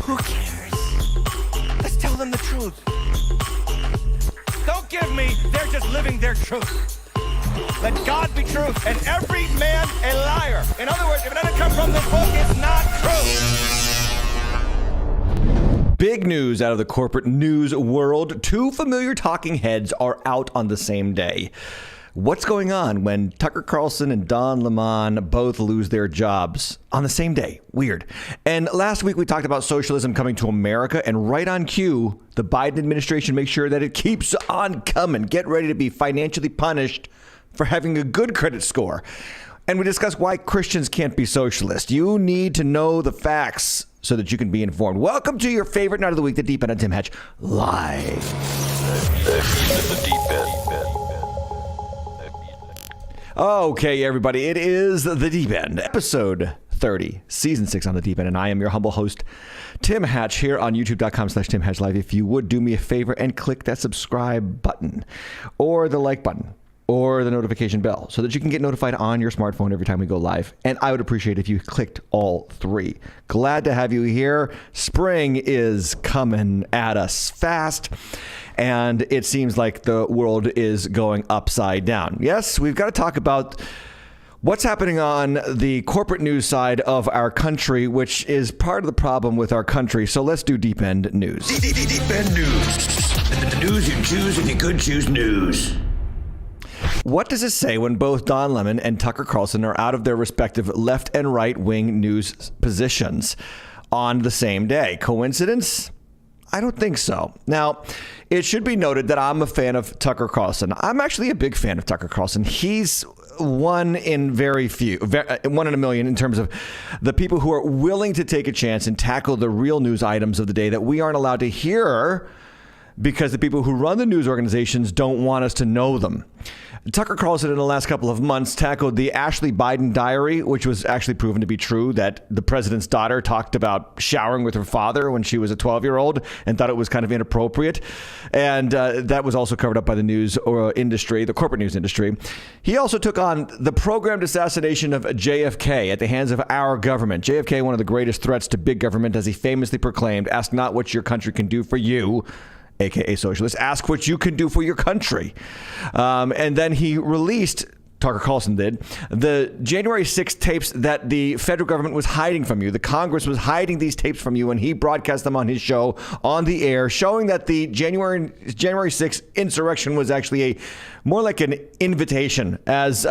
Who cares? Let's tell them the truth. Don't give me, they're just living their truth. Let God be truth and every man a liar. In other words, if it doesn't come from this book, it's not true. Big news out of the corporate news world. Two familiar talking heads are out on the same day. What's going on when Tucker Carlson and Don Lemon both lose their jobs on the same day? Weird. And last week we talked about socialism coming to America, and right on cue, the Biden administration makes sure that it keeps on coming. Get ready to be financially punished for having a good credit score. And we discuss why Christians can't be socialist. You need to know the facts so that you can be informed. Welcome to your favorite night of the week, The Deep End on Tim Hatch, live. The Deep End. Okay, everybody, it is The Deep End, episode 30, season 6 on The Deep End, and I am your humble host, Tim Hatch, here on youtube.com/Tim Hatch Live. If you would do me a favor and click that subscribe button, or the like button, or the notification bell, so that you can get notified on your smartphone every time we go live. And I would appreciate if you clicked all three. Glad to have you here. Spring is coming at us fast, and it seems like the world is going upside down. Yes, we've got to talk about what's happening on the corporate news side of our country, which is part of the problem with our country. So let's do Deep End News. Deep End News. The news you choose if you could choose news. What does it say when both Don Lemon and Tucker Carlson are out of their respective left and right wing news positions on the same day? Coincidence? I don't think so. Now, it should be noted that I'm a fan of Tucker Carlson. I'm actually a big fan of Tucker Carlson. He's one in a million in terms of the people who are willing to take a chance and tackle the real news items of the day that we aren't allowed to hear because the people who run the news organizations don't want us to know them. Tucker Carlson in the last couple of months tackled the Ashley Biden diary, which was actually proven to be true, that the president's daughter talked about showering with her father when she was a 12-year-old and thought it was kind of inappropriate. And that was also covered up by the news industry, the corporate news industry. He also took on the programmed assassination of JFK at the hands of our government. JFK, one of the greatest threats to big government, as he famously proclaimed, ask not what your country can do for you, aka socialist, ask what you can do for your country. And then he released, Tucker Carlson did, the January 6th tapes that the federal government was hiding from you. The Congress was hiding these tapes from you, and he broadcast them on his show on the air, showing that the January 6th insurrection was actually more like an invitation, as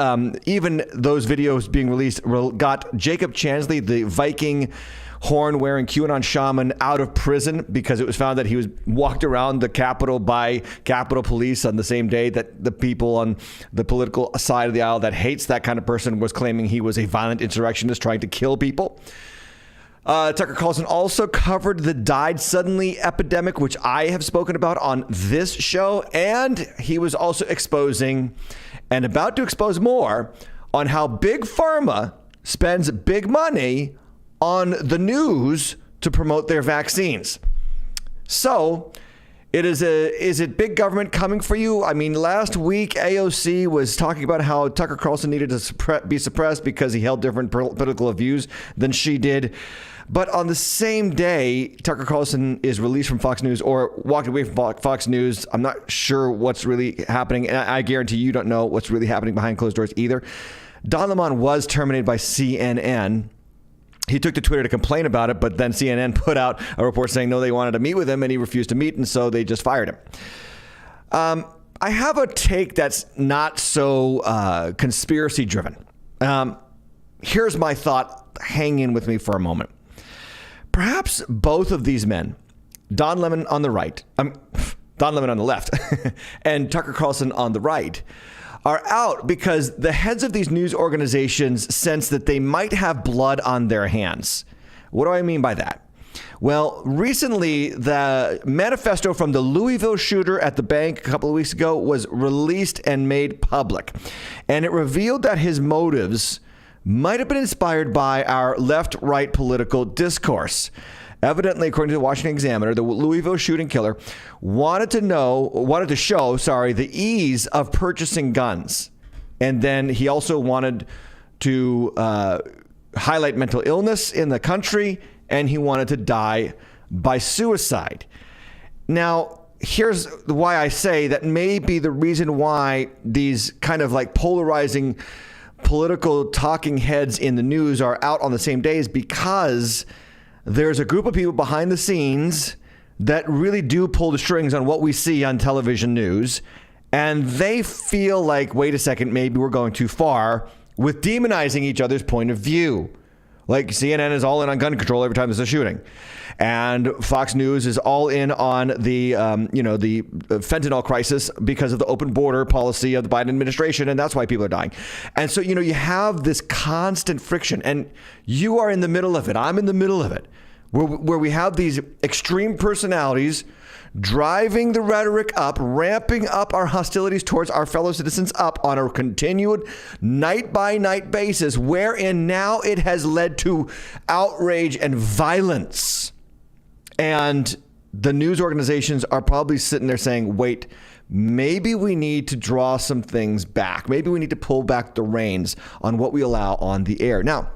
even those videos being released got Jacob Chansley, the Viking horn-wearing QAnon shaman, out of prison because it was found that he was walked around the Capitol by Capitol Police on the same day that the people on the political side of the aisle that hates that kind of person was claiming he was a violent insurrectionist trying to kill people. Tucker Carlson also covered the died suddenly epidemic, which I have spoken about on this show. And he was also exposing, and about to expose more, on how Big Pharma spends big money on the news to promote their vaccines. So is it big government coming for you? I mean, last week, AOC was talking about how Tucker Carlson needed to be suppressed because he held different political views than she did. But on the same day, Tucker Carlson is released from Fox News, or walked away from Fox News. I'm not sure what's really happening. And I guarantee you don't know what's really happening behind closed doors either. Don Lemon was terminated by CNN. He took to Twitter to complain about it, but then CNN put out a report saying, no, they wanted to meet with him, and he refused to meet, and so they just fired him. I have a take that's not so conspiracy-driven. Here's my thought. Hang in with me for a moment. Perhaps both of these men, Don Lemon on the right, Don Lemon on the left, and Tucker Carlson on the right, are out because the heads of these news organizations sense that they might have blood on their hands. What do I mean by that? Well, recently, the manifesto from the Louisville shooter at the bank a couple of weeks ago was released and made public. And it revealed that his motives might have been inspired by our left-right political discourse. Evidently, according to the Washington Examiner, the Louisville shooting killer wanted to show the ease of purchasing guns. And then he also wanted to highlight mental illness in the country, and he wanted to die by suicide. Now, here's why I say that maybe the reason why these kind of like polarizing political talking heads in the news are out on the same day is because there's a group of people behind the scenes that really do pull the strings on what we see on television news. And they feel like, wait a second, maybe we're going too far with demonizing each other's point of view. Like CNN is all in on gun control every time there's a shooting. And Fox News is all in on the fentanyl crisis because of the open border policy of the Biden administration. And that's why people are dying. And so, you have this constant friction and you are in the middle of it. I'm in the middle of it where we have these extreme personalities driving the rhetoric up, ramping up our hostilities towards our fellow citizens up on a continued night-by-night basis, wherein now it has led to outrage and violence. And the news organizations are probably sitting there saying, wait, maybe we need to draw some things back. Maybe we need to pull back the reins on what we allow on the air. Now,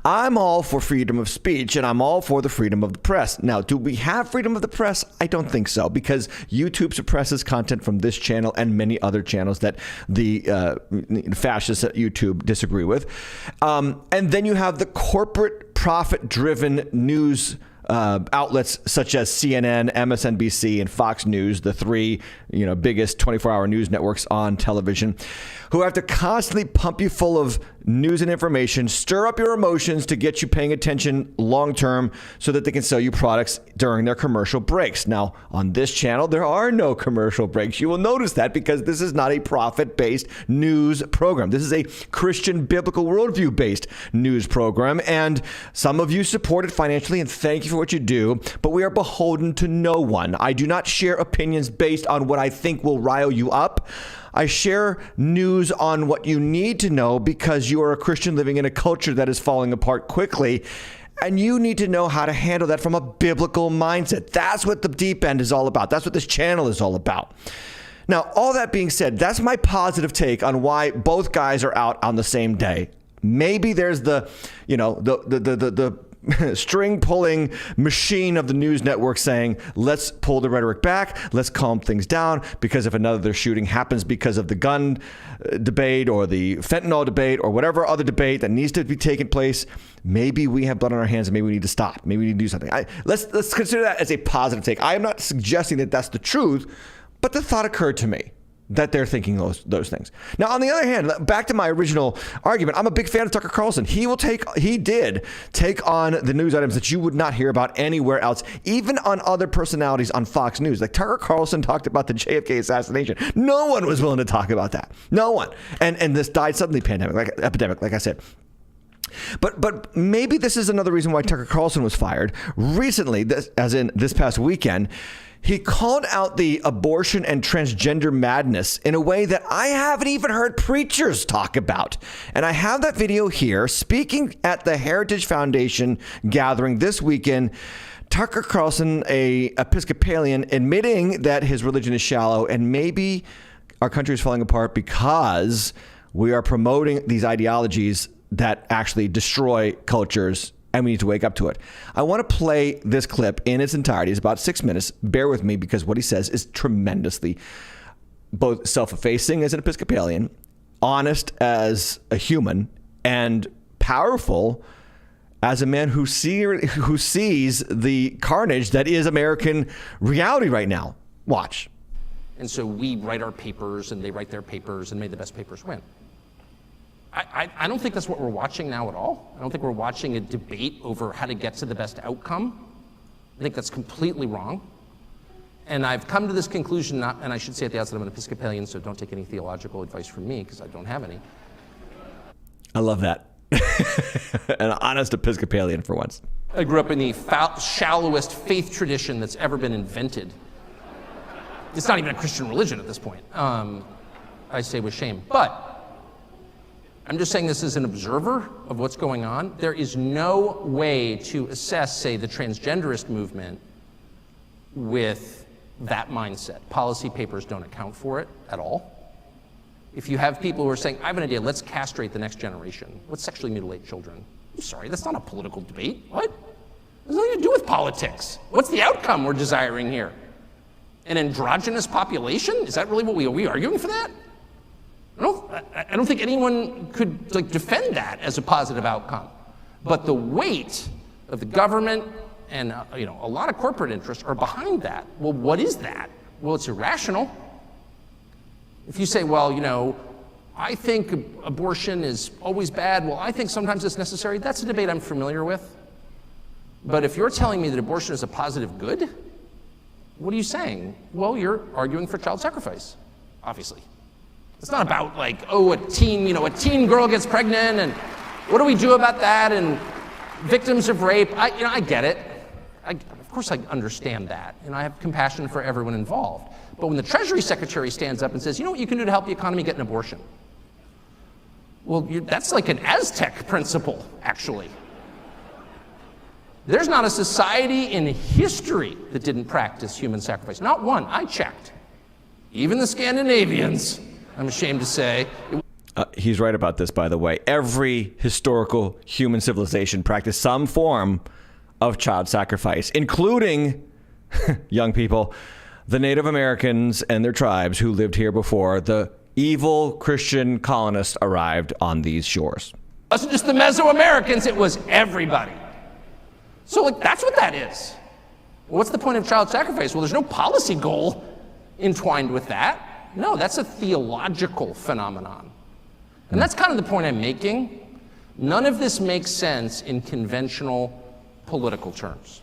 I'm all for freedom of speech and I'm all for the freedom of the press. Now, do we have freedom of the press? I don't think so, because YouTube suppresses content from this channel and many other channels that the fascists at YouTube disagree with. And then you have the corporate profit-driven news outlets such as CNN, MSNBC, and Fox News, the three biggest 24-hour news networks on television, who have to constantly pump you full of news and information, stir up your emotions to get you paying attention long term so that they can sell you products during their commercial breaks. Now, on this channel, there are no commercial breaks. You will notice that because this is not a profit-based news program. This is a Christian biblical worldview-based news program, and some of you support it financially, and thank you for what you do, but we are beholden to no one. I do not share opinions based on what I think will rile you up. I share news on what you need to know because you are a Christian living in a culture that is falling apart quickly, and you need to know how to handle that from a biblical mindset. That's what the deep end is all about. That's what this channel is all about. Now, all that being said, that's my positive take on why both guys are out on the same day. Maybe there's the string pulling machine of the news network saying, let's pull the rhetoric back, let's calm things down, because if another shooting happens because of the gun debate or the fentanyl debate or whatever other debate that needs to be taking place, maybe we have blood on our hands and maybe we need to stop. Maybe we need to do something. Let's consider that as a positive take. I am not suggesting that that's the truth, but the thought occurred to me that they're thinking those things. Now, on the other hand, back to my original argument, I'm a big fan of Tucker Carlson. He did take on the news items that you would not hear about anywhere else, even on other personalities on Fox News. Like Tucker Carlson talked about the JFK assassination. No one was willing to talk about that. No one. And this died suddenly epidemic, like I said. But maybe this is another reason why Tucker Carlson was fired. Recently, as in this past weekend, he called out the abortion and transgender madness in a way that I haven't even heard preachers talk about. And I have that video here. Speaking at the Heritage Foundation gathering this weekend, Tucker Carlson, a Episcopalian, admitting that his religion is shallow and maybe our country is falling apart because we are promoting these ideologies that actually destroy cultures, and we need to wake up to it. I want to play this clip in its entirety. It's about 6 minutes. Bear with me because what he says is tremendously both self-effacing as an Episcopalian, honest as a human, and powerful as a man who sees the carnage that is American reality right now. Watch. And so we write our papers and they write their papers and may the best papers win. I don't think that's what we're watching now at all. I don't think we're watching a debate over how to get to the best outcome. I think that's completely wrong. And I've come to this conclusion, and I should say at the outset I'm an Episcopalian, so don't take any theological advice from me because I don't have any. I love that. An honest Episcopalian for once. I grew up in the shallowest faith tradition that's ever been invented. It's not even a Christian religion at this point. I say with shame. But I'm just saying this as an observer of what's going on. There is no way to assess, say, the transgenderist movement with that mindset. Policy papers don't account for it at all. If you have people who are saying, I have an idea, let's castrate the next generation. Let's sexually mutilate children. I'm sorry, that's not a political debate. What? It has nothing to do with politics. What's the outcome we're desiring here? An androgynous population? Is that really what are we arguing for that? I don't think anyone could defend that as a positive outcome. But the weight of the government and a lot of corporate interests are behind that. Well, what is that? Well, it's irrational. If you say, well, I think abortion is always bad, well, I think sometimes it's necessary, that's a debate I'm familiar with. But if you're telling me that abortion is a positive good, what are you saying? Well, you're arguing for child sacrifice, obviously. It's not about a teen girl gets pregnant and what do we do about that and victims of rape. I get it. Of course I understand that, and I have compassion for everyone involved. But when the Treasury Secretary stands up and says, you know what you can do to help the economy? Get an abortion. Well, that's like an Aztec principle, actually. There's not a society in history that didn't practice human sacrifice. Not one. I checked. Even the Scandinavians, I'm ashamed to say. He's right about this, by the way. Every historical human civilization practiced some form of child sacrifice, including, young people, the Native Americans and their tribes who lived here before the evil Christian colonists arrived on these shores. It wasn't just the Mesoamericans, it was everybody. So that's what that is. What's the point of child sacrifice? Well, there's no policy goal entwined with that. No, that's a theological phenomenon. And that's kind of the point I'm making. None of this makes sense in conventional political terms.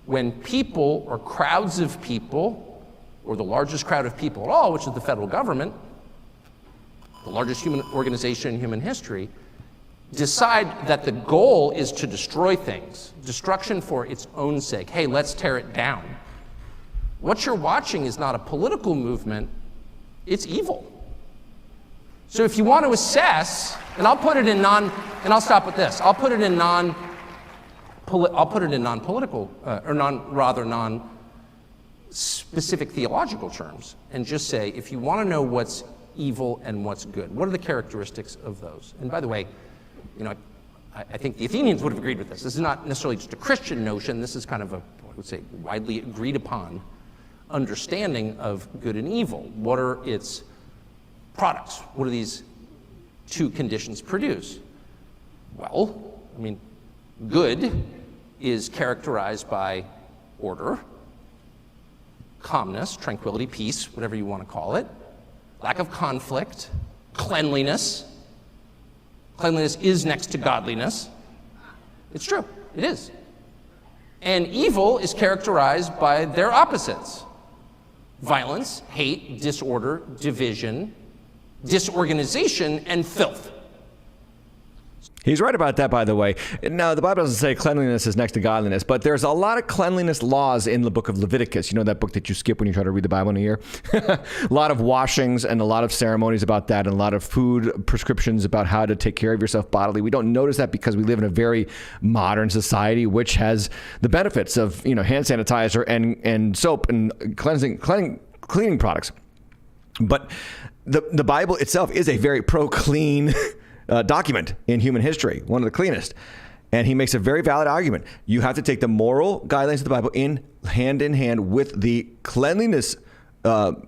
When people or crowds of people, or the largest crowd of people at all, which is the federal government, the largest human organization in human history, decide that the goal is to destroy things, destruction for its own sake. Hey, let's tear it down. What you're watching is not a political movement, it's evil. So if you want to assess, and I'll put it in and I'll stop with this. I'll put it in non-political, non-specific theological terms, and just say, if you want to know what's evil and what's good, what are the characteristics of those? And by the way, I think the Athenians would have agreed with this. This is not necessarily just a Christian notion. This is kind of I would say, widely agreed upon understanding of good and evil. What are its products? What do these two conditions produce? Well, good is characterized by order, calmness, tranquility, peace, whatever you want to call it, lack of conflict, cleanliness. Cleanliness is next to godliness. It's true, it is. And evil is characterized by their opposites: violence, hate, disorder, division, disorganization, and filth. He's right about that, by the way. Now, the Bible doesn't say cleanliness is next to godliness, but there's a lot of cleanliness laws in the book of Leviticus. You know that book that you skip when you try to read the Bible in a year? A lot of washings and a lot of ceremonies about that, and a lot of food prescriptions about how to take care of yourself bodily. We don't notice that because we live in a very modern society, which has the benefits of, hand sanitizer and soap and cleaning products. But the Bible itself is a very pro-clean document in human history, one of the cleanest. And he makes a very valid argument. You have to take the moral guidelines of the Bible in hand with the cleanliness laws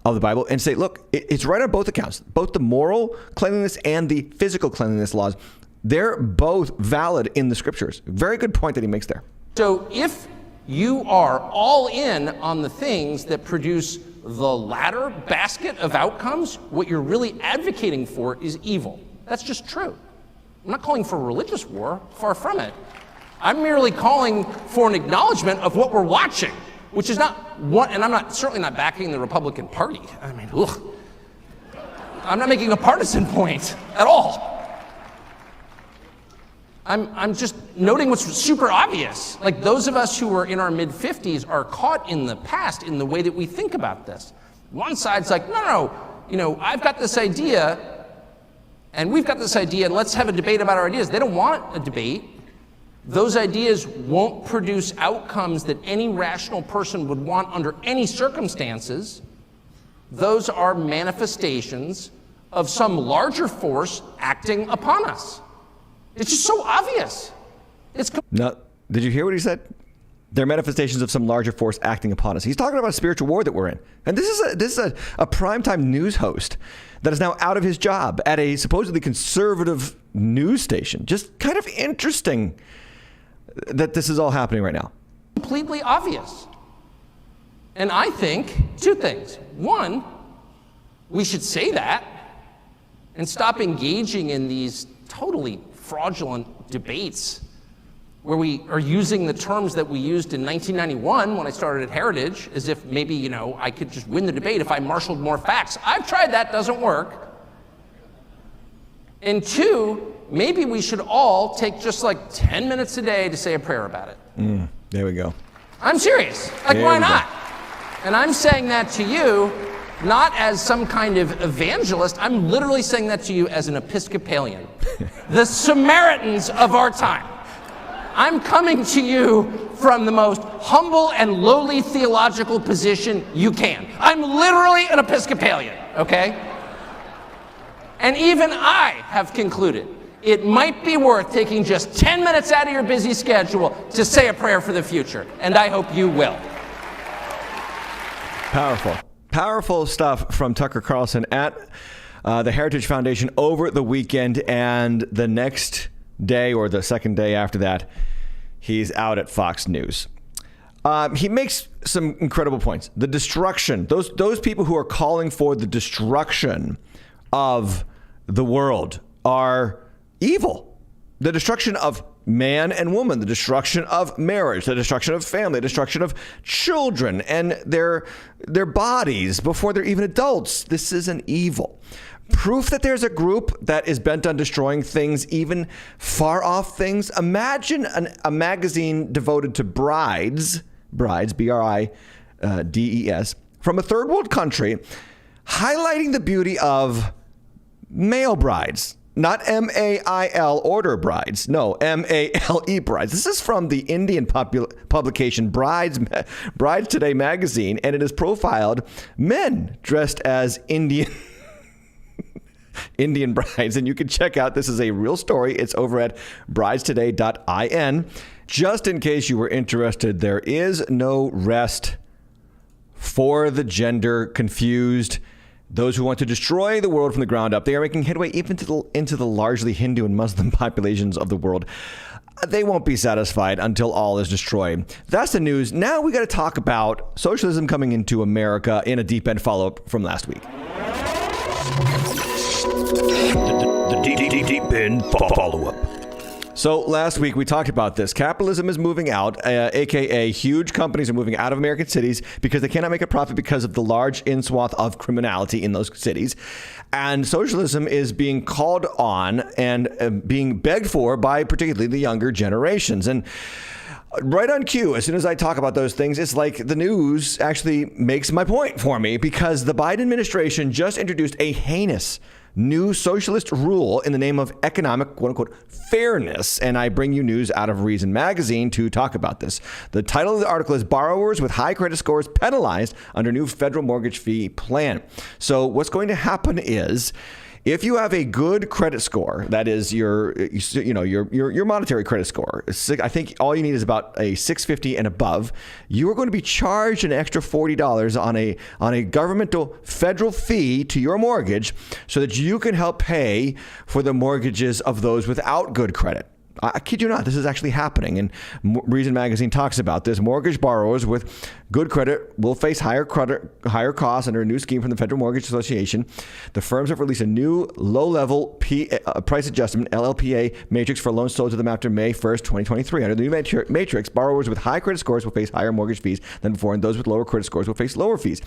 of the Bible and say, look, it's right on both accounts, both the moral cleanliness and the physical cleanliness laws. They're both valid in the scriptures. Very good point that he makes there. So if you are all in on the things that produce the latter basket of outcomes, what you're really advocating for is evil. That's just true. I'm not calling for a religious war, far from it. I'm merely calling for an acknowledgement of what we're watching, which is not what, and I'm certainly not backing the Republican Party. I'm not making a partisan point at all. I'm just noting what's super obvious. Like, those of us who are in our mid-50s are caught in the past in the way that we think about this. One side's like, no, I've got this idea, and we've got this idea, and let's have a debate about our ideas. They don't want a debate. Those ideas won't produce outcomes that any rational person would want under any circumstances. Those are manifestations of some larger force acting upon us. It's just so obvious. No, did you hear what he said? They're manifestations of some larger force acting upon us. He's talking about a spiritual war that we're in. And this is a primetime news host that is now out of his job at a supposedly conservative news station. Just kind of interesting that this is all happening right now. Completely obvious. And I think two things. One, we should say that and stop engaging in these totally fraudulent debates where we are using the terms that we used in 1991 when I started at Heritage, as if maybe, I could just win the debate if I marshaled more facts. I've tried that, doesn't work. And two, maybe we should all take just like 10 minutes a day to say a prayer about it. There we go. I'm serious. Why not? And I'm saying that to you, not as some kind of evangelist. I'm literally saying that to you as an Episcopalian. The Samaritans of our time. I'm coming to you from the most humble and lowly theological position you can. I'm literally an Episcopalian, okay? And even I have concluded it might be worth taking just 10 minutes out of your busy schedule to say a prayer for the future, and I hope you will. Powerful stuff from Tucker Carlson at the Heritage Foundation over the weekend, and the next day or the second day after that, he's out at Fox News. He makes some incredible points. The destruction, those people who are calling for the destruction of the world are evil. The destruction of man and woman, the destruction of marriage, the destruction of family, the destruction of children and their bodies before they're even adults. This is an evil. Proof that there's a group that is bent on destroying things, even far off things. Imagine a magazine devoted to brides, B-R-I-D-E-S, from a third world country, highlighting the beauty of male brides. Not M-A-I-L order brides. No, M-A-L-E brides. This is from the Indian publication Brides Today magazine, and it has profiled men dressed as Indian brides. And you can check out, this is a real story. It's over at bridestoday.in. Just in case you were interested, there is no rest for the gender confused. Those who want to destroy the world from the ground up. They are making headway even into the largely Hindu and Muslim populations of the world. They won't be satisfied until all is destroyed. That's the news. Now we got to talk about socialism coming into America in a deep end follow-up from last week. The deep end follow-up. So last week we talked about this. Capitalism is moving out, aka huge companies are moving out of American cities because they cannot make a profit because of the large in-swath of criminality in those cities. And socialism is being called on and being begged for by particularly the younger generations. And right on cue, as soon as I talk about those things, it's like the news actually makes my point for me, because the Biden administration just introduced a heinous new socialist rule in the name of economic, quote unquote, fairness. And I bring you news out of Reason magazine to talk about this. The title of the article is Borrowers with High Credit Scores Penalized Under New Federal Mortgage Fee Plan. So what's going to happen is, if you have a good credit score, that is your monetary credit score, I think all you need is about a 650 and above, you are going to be charged an extra $40 on a governmental federal fee to your mortgage so that you can help pay for the mortgages of those without good credit. I kid you not, this is actually happening. And Reason magazine talks about this. Mortgage borrowers with good credit will face higher costs under a new scheme from the Federal Mortgage Association. The firms have released a new low-level price adjustment, LLPA, matrix for loans sold to them after May 1st, 2023. Under the new matrix, borrowers with high credit scores will face higher mortgage fees than before, and those with lower credit scores will face lower fees.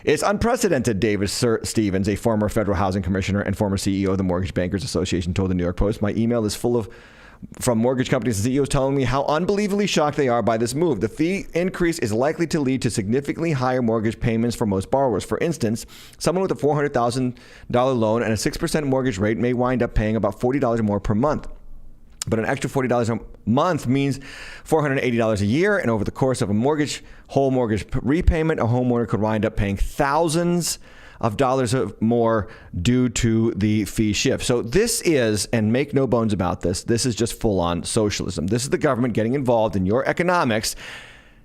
It's unprecedented, David Stevens, a former federal housing commissioner and former CEO of the Mortgage Bankers Association, told the New York Post. My email is full from mortgage companies and CEOs telling me how unbelievably shocked they are by this move. The fee increase is likely to lead to significantly higher mortgage payments for most borrowers. For instance, someone with a $400,000 loan and a 6% mortgage rate may wind up paying about $40 more per month. But an extra $40 a month means $480 a year. And over the course of a whole mortgage repayment, a homeowner could wind up paying thousands of dollars more due to the fee shift. So this is, and make no bones about this, this is just full on socialism. This is the government getting involved in your economics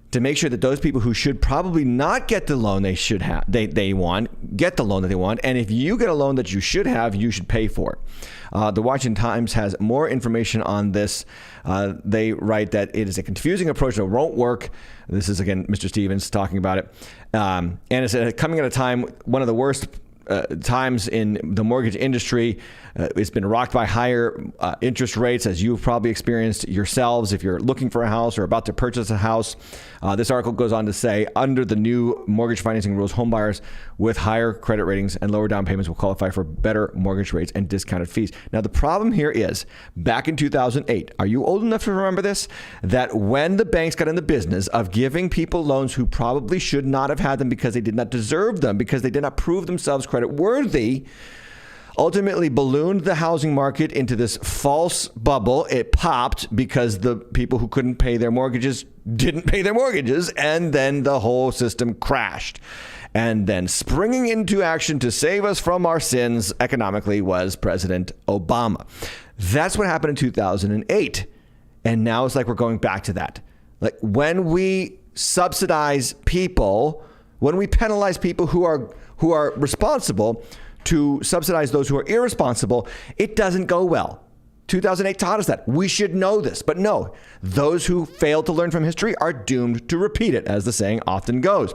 to make sure that those people who should probably not get the loan they should have, they want, get the loan that they want. And if you get a loan that you should have, you should pay for it. The Washington Times has more information on this. They write that it is a confusing approach that won't work. This is, again, Mr. Stevens talking about it. And it's coming at a time, one of the worst times in the mortgage industry. It's been rocked by higher interest rates, as you've probably experienced yourselves if you're looking for a house or about to purchase a house. This article goes on to say, under the new mortgage financing rules, homebuyers with higher credit ratings and lower down payments will qualify for better mortgage rates and discounted fees. Now, the problem here is, back in 2008, are you old enough to remember this? That when the banks got in the business of giving people loans who probably should not have had them because they did not deserve them, because they did not prove themselves credit worthy, ultimately ballooned the housing market into this false bubble. It popped because the people who couldn't pay their mortgages didn't pay their mortgages, and then the whole system crashed. And then springing into action to save us from our sins economically was President Obama. That's what happened in 2008. And now it's like we're going back to that. Like, when we subsidize people, when we penalize people who are responsible, to subsidize those who are irresponsible, it doesn't go well. 2008 taught us that. We should know this. But no, those who fail to learn from history are doomed to repeat it, as the saying often goes.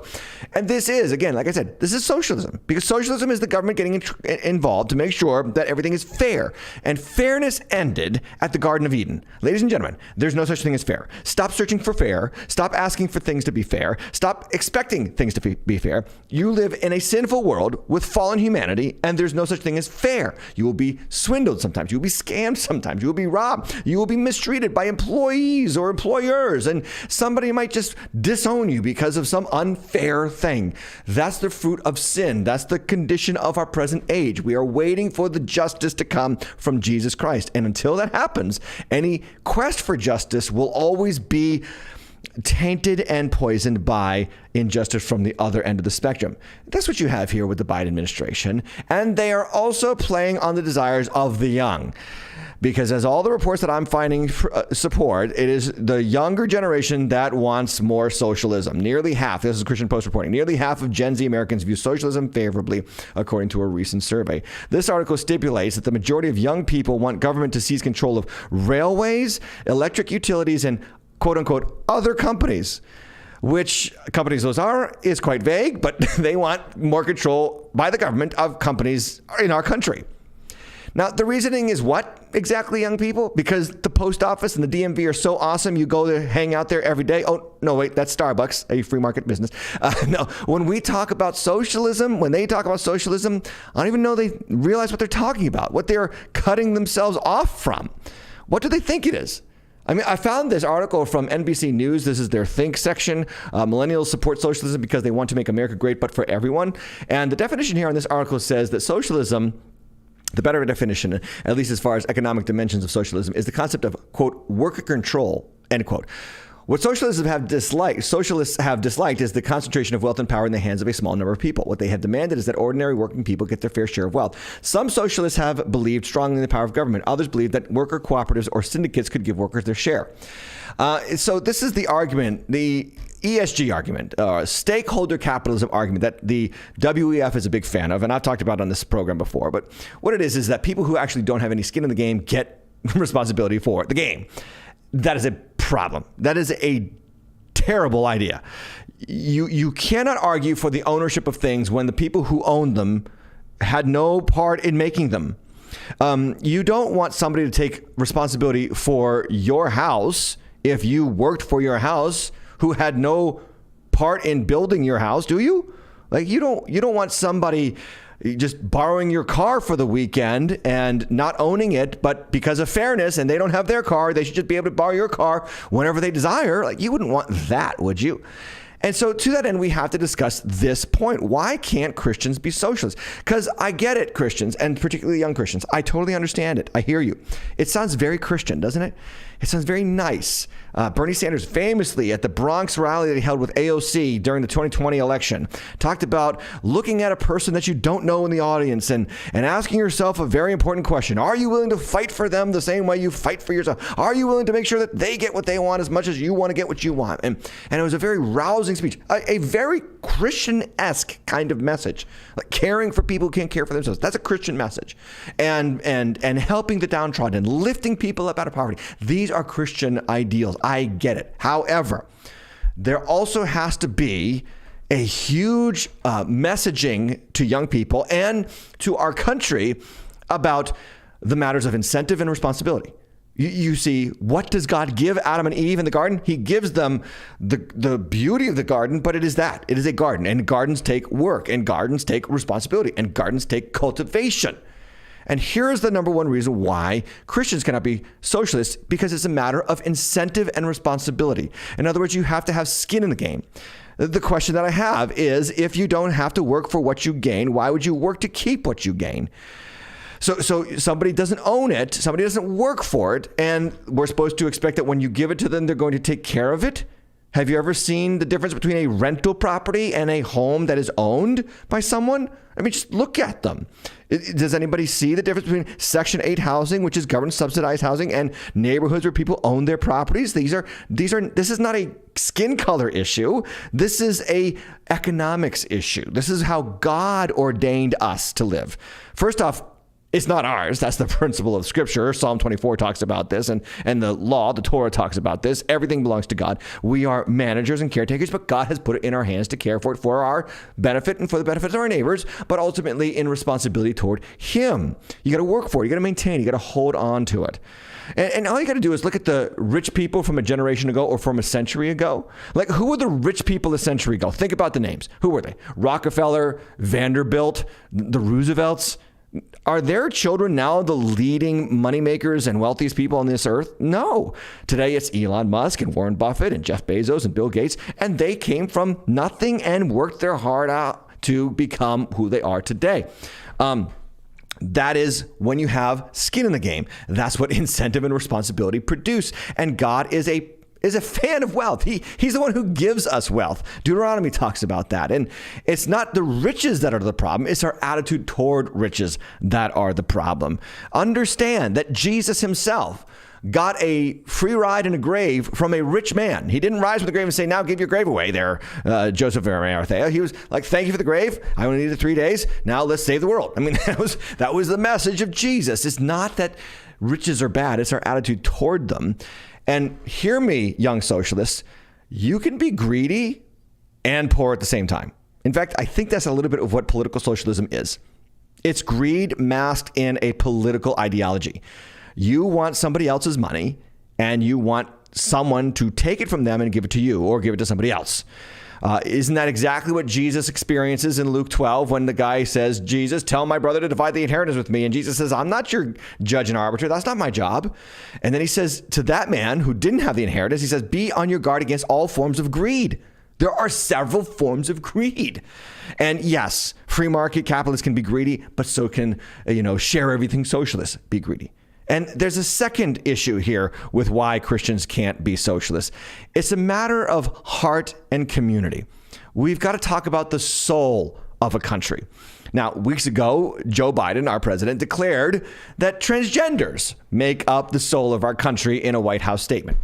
And this is, again, like I said, this is socialism. Because socialism is the government getting involved to make sure that everything is fair. And fairness ended at the Garden of Eden. Ladies and gentlemen, there's no such thing as fair. Stop searching for fair. Stop asking for things to be fair. Stop expecting things to be fair. You live in a sinful world with fallen humanity, and there's no such thing as fair. You will be swindled sometimes. You will be scammed sometimes. You will be robbed. You will be mistreated by employees or employers, and somebody might just disown you because of some unfair thing. That's the fruit of sin. That's the condition of our present age. We are waiting for the justice to come from Jesus Christ. And until that happens, any quest for justice will always be tainted and poisoned by injustice from the other end of the spectrum. That's what you have here with the Biden administration. And they are also playing on the desires of the young. Because as all the reports that I'm finding support, it is the younger generation that wants more socialism. Nearly half, this is Christian Post reporting, nearly half of Gen Z Americans view socialism favorably, according to a recent survey. This article stipulates that the majority of young people want government to seize control of railways, electric utilities, and quote unquote other companies. Which companies those are is quite vague, but they want more control by the government of companies in our country. Now, the reasoning is what exactly, young people? Because the post office and the DMV are so awesome, you go to hang out there every day. Oh, no, wait, that's Starbucks, a free market business. No, when we talk about socialism, when they talk about socialism, I don't even know they realize what they're talking about, what they're cutting themselves off from. What do they think it is? I mean, I found this article from NBC News. This is their Think section. Millennials support socialism because they want to make America great, but for everyone. And the definition here on this article says that socialism, the better definition, at least as far as economic dimensions of socialism, is the concept of, quote, worker control, end quote. What socialists have disliked is the concentration of wealth and power in the hands of a small number of people. What they have demanded is that ordinary working people get their fair share of wealth. Some socialists have believed strongly in the power of government. Others believe that worker cooperatives or syndicates could give workers their share. So this is the argument, the ESG argument, stakeholder capitalism argument that the WEF is a big fan of, and I've talked about it on this program before. But what it is that people who actually don't have any skin in the game get responsibility for the game. That is a problem. That is a terrible idea. You cannot argue for the ownership of things when the people who own them had no part in making them. You don't want somebody to take responsibility for your house if you worked for your house who had no part in building your house, do you? Like, you don't want somebody just borrowing your car for the weekend and not owning it, but because of fairness and they don't have their car, they should just be able to borrow your car whenever they desire. Like, you wouldn't want that, would you? And so to that end, we have to discuss this point. Why can't Christians be socialists? Because I get it, Christians, and particularly young Christians. I totally understand it. I hear you. It sounds very Christian, doesn't it? It sounds very nice. Bernie Sanders famously at the Bronx rally that he held with AOC during the 2020 election talked about looking at a person that you don't know in the audience and asking yourself a very important question. Are you willing to fight for them the same way you fight for yourself? Are you willing to make sure that they get what they want as much as you want to get what you want? And it was a very rousing speech, a very Christian-esque kind of message, like caring for people who can't care for themselves. That's a Christian message. And helping the downtrodden and lifting people up out of poverty. These are Christian ideals. I get it. However, there also has to be a huge messaging to young people and to our country about the matters of incentive and responsibility. You see, what does God give Adam and Eve in the garden? He gives them the beauty of the garden, but it is that. It is a garden, and gardens take work, and gardens take responsibility, and gardens take cultivation. And here is the number one reason why Christians cannot be socialists, because it's a matter of incentive and responsibility. In other words, you have to have skin in the game. The question that I have is, if you don't have to work for what you gain, why would you work to keep what you gain? So somebody doesn't own it, somebody doesn't work for it, and we're supposed to expect that when you give it to them, they're going to take care of it? Have you ever seen the difference between a rental property and a home that is owned by someone? I mean, just look at them. Does anybody see the difference between Section 8 housing, which is government subsidized housing, and neighborhoods where people own their properties? This is not a skin color issue. This is a economics issue. This is how God ordained us to live. First off, it's not ours. That's the principle of Scripture. Psalm 24 talks about this, and the law, the Torah, talks about this. Everything belongs to God. We are managers and caretakers, but God has put it in our hands to care for it for our benefit and for the benefit of our neighbors, but ultimately in responsibility toward Him. You got to work for it. You got to maintain it. You got to hold on to it. And all you got to do is look at the rich people from a generation ago or from a century ago. Like, who were the rich people a century ago? Think about the names. Who were they? Rockefeller, Vanderbilt, the Roosevelts. Are their children now the leading moneymakers and wealthiest people on this earth? No. Today it's Elon Musk and Warren Buffett and Jeff Bezos and Bill Gates, and they came from nothing and worked their heart out to become who they are today. That is when you have skin in the game. That's what incentive and responsibility produce. And God is a fan of wealth. He's the one who gives us wealth. Deuteronomy talks about that. And it's not the riches that are the problem. It's our attitude toward riches that are the problem. Understand that Jesus himself got a free ride in a grave from a rich man. He didn't rise from the grave and say, now give your grave away there, Joseph of Arimathea. He was like, thank you for the grave. I only needed 3 days. Now let's save the world. I mean, that was the message of Jesus. It's not that riches are bad. It's our attitude toward them. And hear me, young socialists, you can be greedy and poor at the same time. In fact, I think that's a little bit of what political socialism is. It's greed masked in a political ideology. You want somebody else's money, and you want someone to take it from them and give it to you or give it to somebody else. Isn't that exactly what Jesus experiences in Luke 12 when the guy says, Jesus, tell my brother to divide the inheritance with me? And Jesus says, I'm not your judge and arbiter. That's not my job. And then he says to that man who didn't have the inheritance, he says, be on your guard against all forms of greed. There are several forms of greed. And yes, free market capitalists can be greedy, but so can, share everything socialists be greedy. And there's a second issue here with why Christians can't be socialists. It's a matter of heart and community. We've got to talk about the soul of a country. Now, weeks ago, Joe Biden, our president, declared that transgenders make up the soul of our country in a White House statement.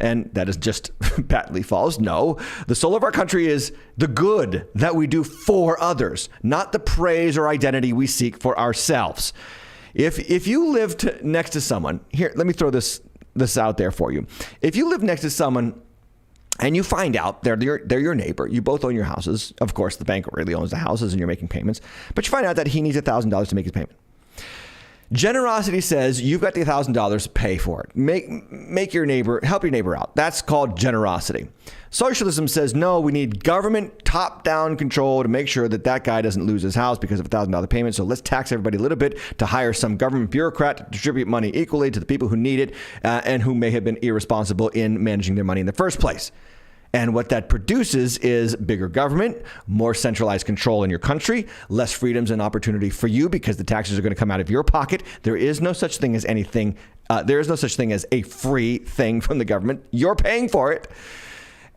And that is just patently false. No, the soul of our country is the good that we do for others, not the praise or identity we seek for ourselves. If you lived next to someone, here, let me throw this out there for you. If you live next to someone and you find out they're your neighbor, you both own your houses. Of course, the bank really owns the houses and you're making payments, but you find out that he needs $1,000 to make his payment. Generosity says you've got the $1,000, pay for it. Help your neighbor out. That's called generosity. Socialism says, no, we need government top-down control to make sure that guy doesn't lose his house because of $1,000 payment. So let's tax everybody a little bit to hire some government bureaucrat to distribute money equally to the people who need it and who may have been irresponsible in managing their money in the first place. And what that produces is bigger government, more centralized control in your country, less freedoms and opportunity for you because the taxes are going to come out of your pocket. There is no such thing as anything. There is no such thing as a free thing from the government. You're paying for it.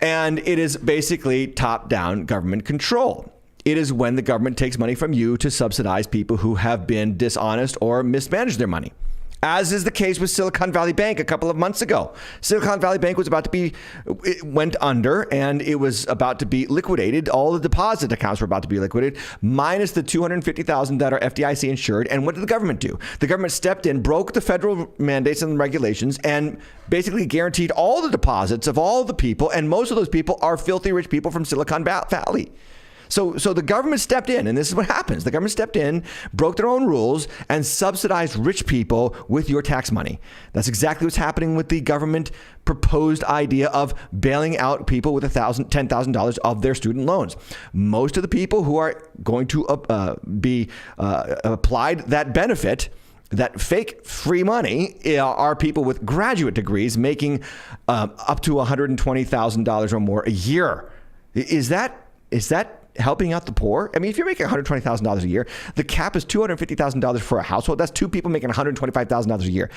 And it is basically top-down government control. It is when the government takes money from you to subsidize people who have been dishonest or mismanaged their money. As is the case with Silicon Valley Bank a couple of months ago. Silicon Valley Bank was it went under and it was about to be liquidated. All the deposit accounts were about to be liquidated, minus the $250,000 that are FDIC insured. And what did the government do? The government stepped in, broke the federal mandates and regulations, and basically guaranteed all the deposits of all the people. And most of those people are filthy rich people from Silicon Valley. So the government stepped in, and this is what happens. The government stepped in, broke their own rules, and subsidized rich people with your tax money. That's exactly what's happening with the government proposed idea of bailing out people with $10,000 of their student loans. Most of the people who are going to be applied that benefit, that fake free money, are people with graduate degrees making up to $120,000 or more a year. Is that helping out the poor? I mean, if you're making $120,000 a year, the cap is $250,000 for a household. That's two people making $125,000 a year.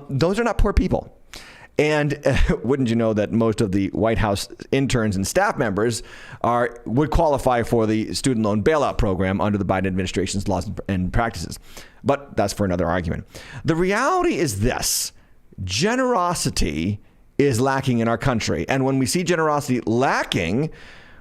Those are not poor people. And wouldn't you know that most of the White House interns and staff members would qualify for the student loan bailout program under the Biden administration's laws and practices. But that's for another argument. The reality is this: generosity is lacking in our country. And when we see generosity lacking,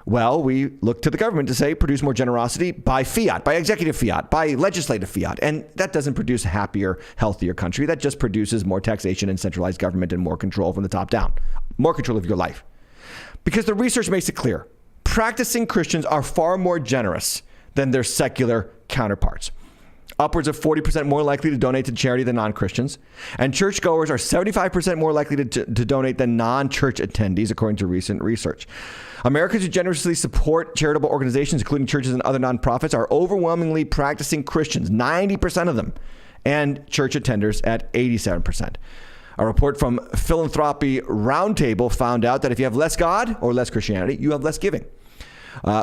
well, we look to the government to say, produce more generosity by fiat, by executive fiat, by legislative fiat. And that doesn't produce a happier, healthier country. That just produces more taxation and centralized government and more control from the top down, more control of your life. Because the research makes it clear, practicing Christians are far more generous than their secular counterparts. Upwards of 40% more likely to donate to charity than non-Christians. And churchgoers are 75% more likely to donate than non-church attendees, according to recent research. Americans who generously support charitable organizations, including churches and other nonprofits, are overwhelmingly practicing Christians, 90% of them, and church attenders at 87%. A report from Philanthropy Roundtable found out that if you have less God or less Christianity, you have less giving.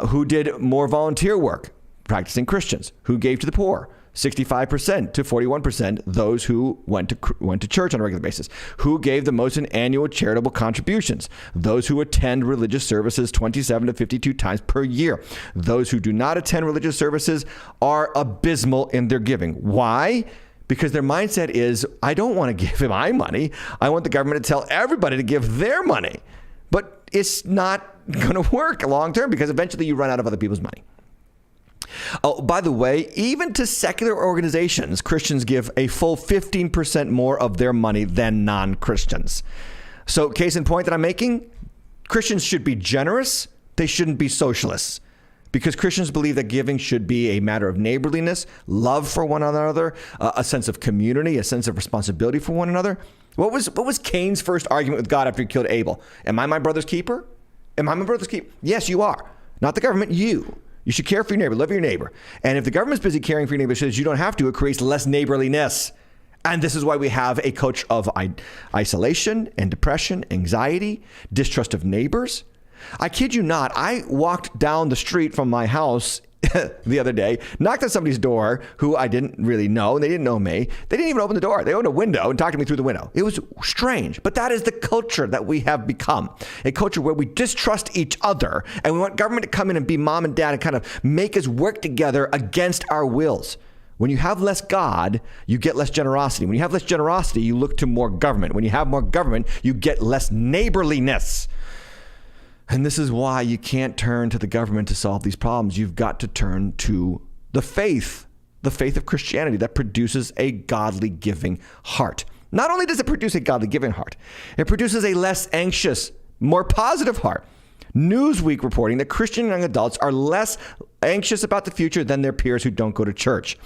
Who did more volunteer work? Practicing Christians. Who gave to the poor? 65% to 41%, those who went to church on a regular basis. Who gave the most in annual charitable contributions? Those who attend religious services 27 to 52 times per year. Those who do not attend religious services are abysmal in their giving. Why? Because their mindset is, I don't want to give my money. I want the government to tell everybody to give their money. But it's not going to work long term because eventually you run out of other people's money. Oh, by the way, even to secular organizations, Christians give a full 15% more of their money than non-Christians. So, case in point that I'm making, Christians should be generous. They shouldn't be socialists. Because Christians believe that giving should be a matter of neighborliness, love for one another, a sense of community, a sense of responsibility for one another. What was Cain's first argument with God after he killed Abel? Am I my brother's keeper? Am I my brother's keeper? Yes, you are. Not the government, you. You should care for your neighbor, love your neighbor. And if the government's busy caring for your neighbor, says you don't have to, it creates less neighborliness. And this is why we have a culture of isolation and depression, anxiety, distrust of neighbors. I kid you not, I walked down the street from my house the other day, knocked on somebody's door who I didn't really know, and they didn't know me. They didn't even open the door. They opened a window and talked to me through the window. It was strange, but that is the culture that we have become, a culture where we distrust each other, and we want government to come in and be mom and dad and kind of make us work together against our wills. When you have less God, you get less generosity. When you have less generosity, you look to more government. When you have more government, you get less neighborliness. And this is why you can't turn to the government to solve these problems. You've got to turn to the faith of Christianity that produces a godly giving heart. Not only does it produce a godly giving heart, it produces a less anxious, more positive heart. Newsweek reporting that Christian young adults are less anxious about the future than their peers who don't go to church.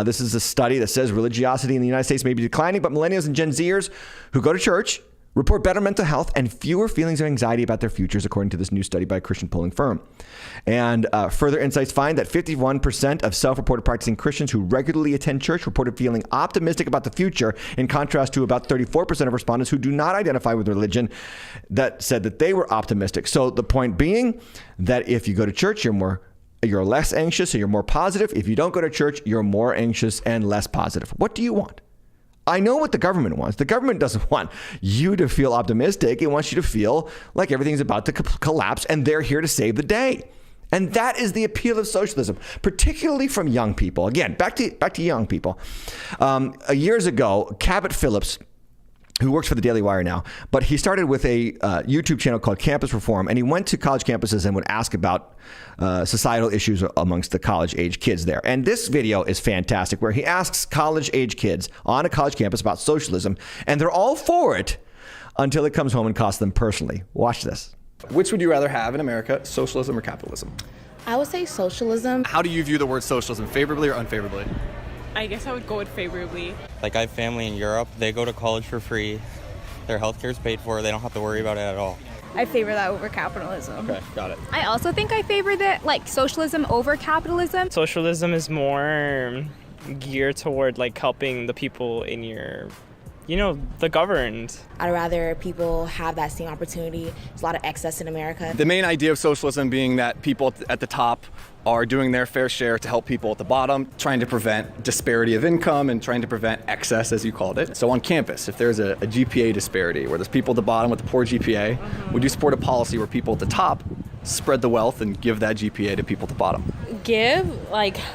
This is a study that says religiosity in the United States may be declining, but millennials and Gen Zers who go to church report better mental health and fewer feelings of anxiety about their futures, according to this new study by a Christian polling firm. And further insights find that 51% of self-reported practicing Christians who regularly attend church reported feeling optimistic about the future, in contrast to about 34% of respondents who do not identify with religion that said that they were optimistic. So the point being that if you go to church, you're less anxious, so you're more positive. If you don't go to church, you're more anxious and less positive. What do you want? I know what the government wants. The government doesn't want you to feel optimistic. It wants you to feel like everything's about to collapse and they're here to save the day. And that is the appeal of socialism, particularly from young people. Again, back to young people. Years ago, Cabot Phillips, who works for the Daily Wire now, but he started with a YouTube channel called Campus Reform, and he went to college campuses and would ask about societal issues amongst the college-age kids there. And this video is fantastic, where he asks college-age kids on a college campus about socialism, and they're all for it until it comes home and costs them personally. Watch this. Which would you rather have in America, socialism or capitalism? I would say socialism. How do you view the word socialism, favorably or unfavorably? I guess I would go with favorably. Like, I have family in Europe. They go to college for free. Their healthcare is paid for. They don't have to worry about it at all. I favor that over capitalism. Okay, got it. I also think I favor that, like, socialism over capitalism. Socialism is more geared toward, like, helping the people in your, the governed. I'd rather people have that same opportunity. There's a lot of excess in America. The main idea of socialism being that people at the top are doing their fair share to help people at the bottom, trying to prevent disparity of income and trying to prevent excess, as you called it. So on campus, if there's a GPA disparity where there's people at the bottom with a poor GPA, would you support a policy where people at the top spread the wealth and give that GPA to people at the bottom?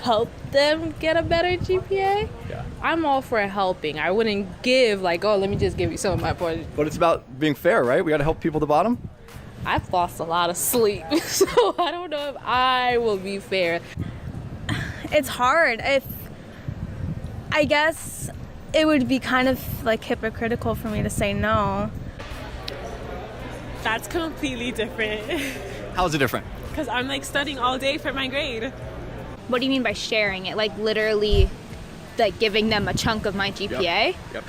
Help them get a better GPA? Yeah. I'm all for helping. I wouldn't give, let me just give you some of my points. But it's about being fair, right? We got to help people at the bottom. I've lost a lot of sleep, so I don't know if I will be fair. It's hard. I guess it would be kind of hypocritical for me to say no. That's completely different. How's it different? Because I'm studying all day for my grade. What do you mean by sharing it? Literally, giving them a chunk of my GPA? Yep.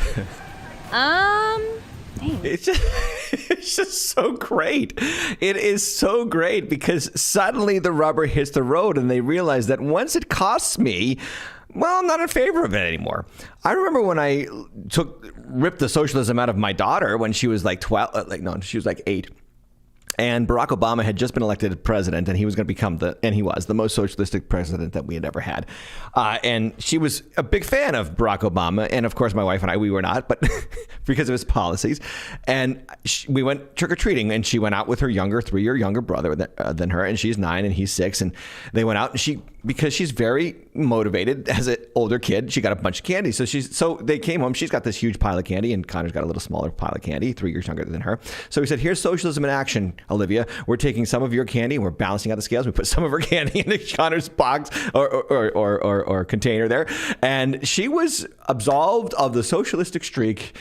Dang. It's just so great. It is so great because suddenly the rubber hits the road and they realize that once it costs me, well, I'm not in favor of it anymore. I remember when I ripped the socialism out of my daughter when she was 12, she was 8. And Barack Obama had just been elected president, and he was going to become he was the most socialistic president that we had ever had. And she was a big fan of Barack Obama. And of course, my wife and I, we were not, but because of his policies. And we went trick-or-treating, and she went out with her 3-year younger brother than her, and she's 9 and he's 6. And they went out, and because she's very motivated as an older kid, she got a bunch of candy. So they came home. She's got this huge pile of candy, and Connor's got a little smaller pile of candy, 3 years younger than her. So we said, here's socialism in action, Olivia. We're taking some of your candy and we're balancing out the scales. We put some of her candy in Connor's box or container there. And she was absolved of the socialistic streak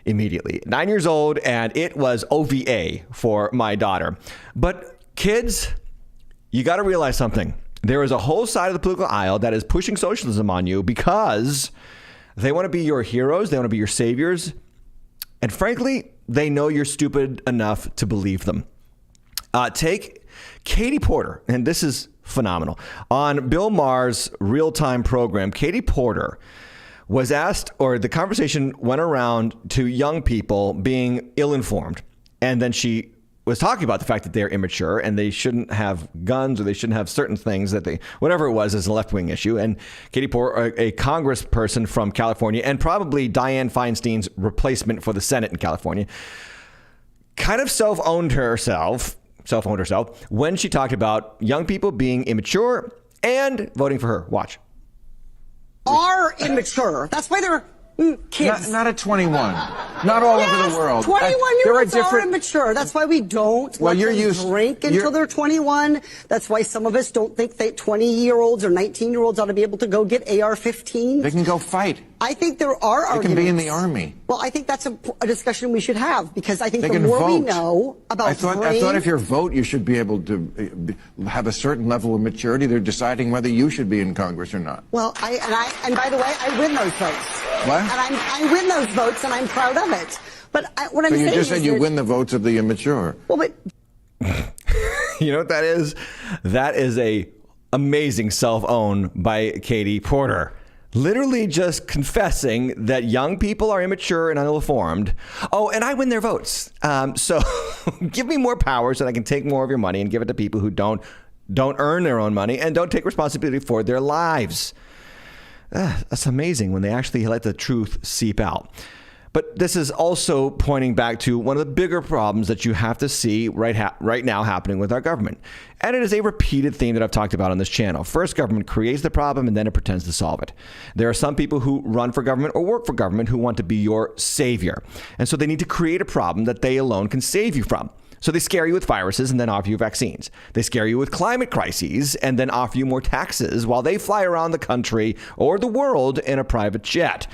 immediately. 9 years old, and it was OVA for my daughter. But kids, you got to realize something. There is a whole side of the political aisle that is pushing socialism on you because they want to be your heroes. They want to be your saviors. And frankly, they know you're stupid enough to believe them. Take Katie Porter, and this is phenomenal. On Bill Maher's real-time program, Katie Porter was asked, or the conversation went around to young people being ill-informed. And then she was talking about the fact that they're immature and they shouldn't have guns or they shouldn't have certain things whatever it was, is a left-wing issue. And Katie Porter, a congressperson from California and probably Dianne Feinstein's replacement for the Senate in California, kind of self-owned herself when she talked about young people being immature and voting for her. Watch. Are immature. That's why they're kids. Not at 21. Not all over the world. 21-year-olds are immature. That's why we don't let them drink until they're 21. That's why some of us don't think that 20-year-olds or 19-year-olds ought to be able to go get AR-15s. They can go fight. I think there are arguments. They can be in the Army. Well, I think that's a discussion we should have because I think the more we know about I thought if you vote, you should be able to have a certain level of maturity. They're deciding whether you should be in Congress or not. Well, and by the way, I win those votes. What? And I win those votes, and I'm proud of it. But what I'm saying you just is said you that, win the votes of the immature. well, but You know what that is? That is a amazing self-own by Katie Porter. Literally just confessing that young people are immature and uninformed. Oh, and I win their votes. So give me more power so that I can take more of your money and give it to people who don't earn their own money and don't take responsibility for their lives. That's amazing when they actually let the truth seep out. But this is also pointing back to one of the bigger problems that you have to see right now happening with our government. And it is a repeated theme that I've talked about on this channel. First, government creates the problem and then it pretends to solve it. There are some people who run for government or work for government who want to be your savior. And so they need to create a problem that they alone can save you from. So they scare you with viruses and then offer you vaccines. They scare you with climate crises and then offer you more taxes while they fly around the country or the world in a private jet.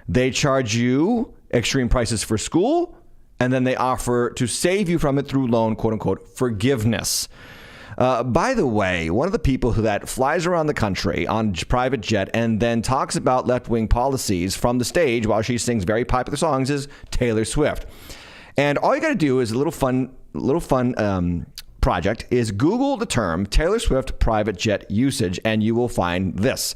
They charge you extreme prices for school, and then they offer to save you from it through loan, quote unquote, forgiveness. By the way, one of the people that flies around the country on private jet and then talks about left-wing policies from the stage while she sings very popular songs is Taylor Swift. And all you got to do is a little fun project is Google the term Taylor Swift private jet usage, and you will find this.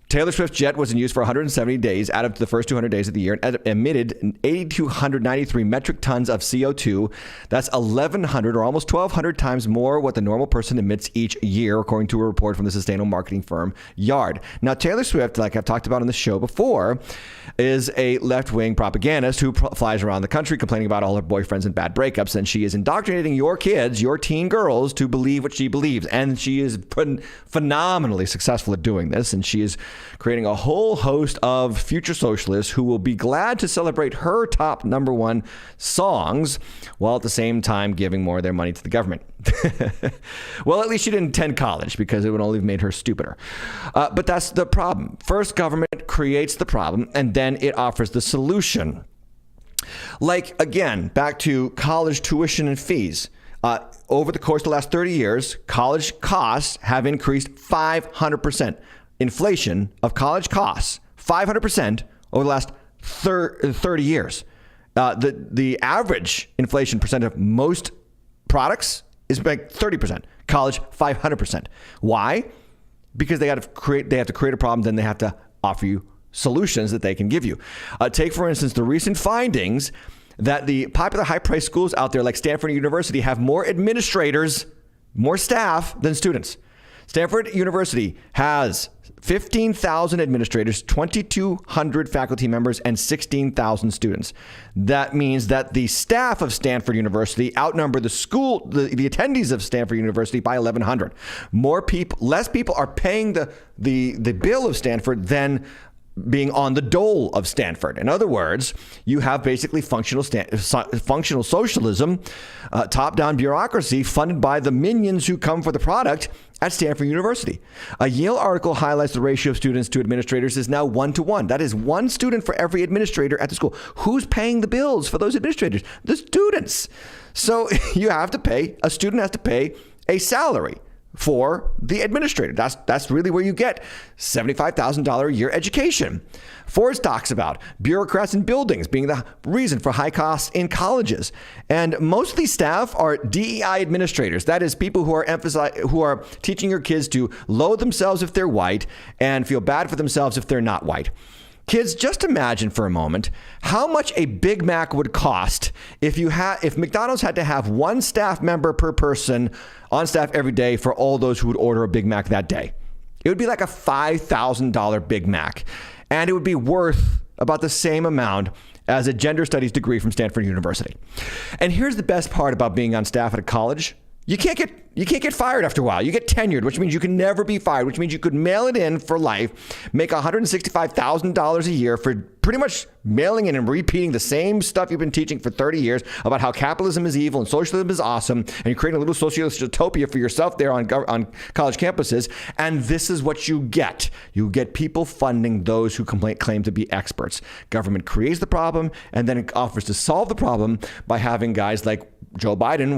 Taylor Swift's jet was in use for 170 days out of the first 200 days of the year and emitted 8,293 metric tons of CO2. That's 1,100 or almost 1,200 times more what the normal person emits each year, according to a report from the sustainable marketing firm Yard. Now, Taylor Swift, like I've talked about on the show before, is a left-wing propagandist who flies around the country complaining about all her boyfriends and bad breakups, and she is indoctrinating your kids, your teen girls, to believe what she believes. And she is phenomenally successful at doing this, and she is creating a whole host of future socialists who will be glad to celebrate her top #1 songs while at the same time giving more of their money to the government. Well, at least she didn't attend college because it would only have made her stupider. But that's the problem. First, government creates the problem and then it offers the solution. Like, again, back to college tuition and fees. Over the course of the last 30 years, college costs have increased 500%. Inflation of college costs, 500% over the last 30 years. The average inflation percent of most products is like 30%. College, 500%. Why? Because they have to create a problem, then they have to offer you solutions that they can give you. Take, for instance, the recent findings that the popular high-priced schools out there like Stanford University have more administrators, more staff than students. Stanford University has 15,000 administrators, 2,200 faculty members, and 16,000 students. That means that the staff of Stanford University outnumber the attendees of Stanford University by 1,100. Less people are paying the bill of Stanford than being on the dole of Stanford. In other words, you have basically functional socialism, top-down bureaucracy funded by the minions who come for the product at Stanford University. A Yale article highlights the ratio of students to administrators is now 1-to-1. That is one student for every administrator at the school. Who's paying the bills for those administrators? The students. So a student has to pay a salary for the administrator. That's really where you get $75,000 a year education. Forbes talks about bureaucrats in buildings being the reason for high costs in colleges. And most of these staff are DEI administrators. That is people who are teaching your kids to loathe themselves if they're white and feel bad for themselves if they're not white. Kids, just imagine for a moment how much a Big Mac would cost if McDonald's had to have one staff member per person on staff every day for all those who would order a Big Mac that day. It would be like a $5,000 Big Mac, and it would be worth about the same amount as a gender studies degree from Stanford University. And here's the best part about being on staff at a college. You can't get fired after a while. You get tenured, which means you can never be fired, which means you could mail it in for life, make $165,000 a year for pretty much mailing in and repeating the same stuff you've been teaching for 30 years about how capitalism is evil and socialism is awesome, and you're creating a little socialist utopia for yourself there on college campuses. And this is what you get. You get people funding those who claim to be experts. Government creates the problem, and then it offers to solve the problem by having guys like Joe Biden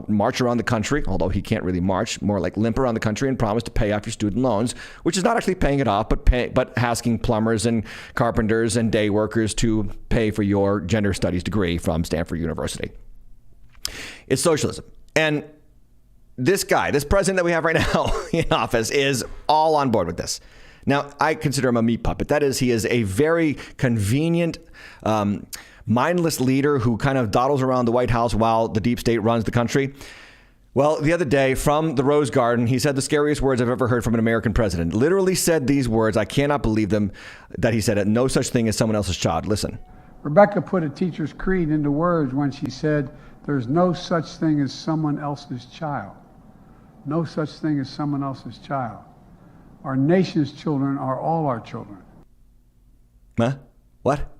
march around the country, although he can't really march, more like limp around the country and promise to pay off your student loans, which is not actually paying it off, but asking plumbers and carpenters and day workers to pay for your gender studies degree from Stanford University. It's socialism. And this guy, this president that we have right now in office, is all on board with this. Now, I consider him a meat puppet. That is, he is a very convenient, mindless leader who kind of dawdles around the White House while the deep state runs the country. Well, the other day from the Rose Garden, he said the scariest words I've ever heard from an American president. Literally said these words. I cannot believe them, that he said it. No such thing as someone else's child. Listen. Rebecca put a teacher's creed into words when she said, there's no such thing as someone else's child. No such thing as someone else's child. Our nation's children are all our children. Huh? What?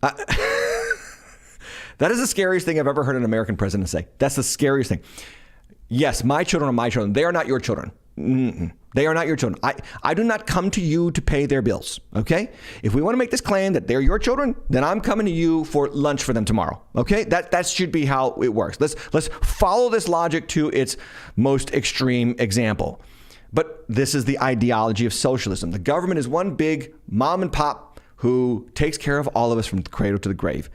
That is the scariest thing I've ever heard an American president say. That's the scariest thing. Yes, my children are my children. They are not your children. They are not your children. I do not come to you to pay their bills, okay? If we want to make this claim that they're your children, then I'm coming to you for lunch for them tomorrow, okay? That should be how it works. Let's follow this logic to its most extreme example. But this is the ideology of socialism. The government is one big mom and pop who takes care of all of us from the cradle to the grave.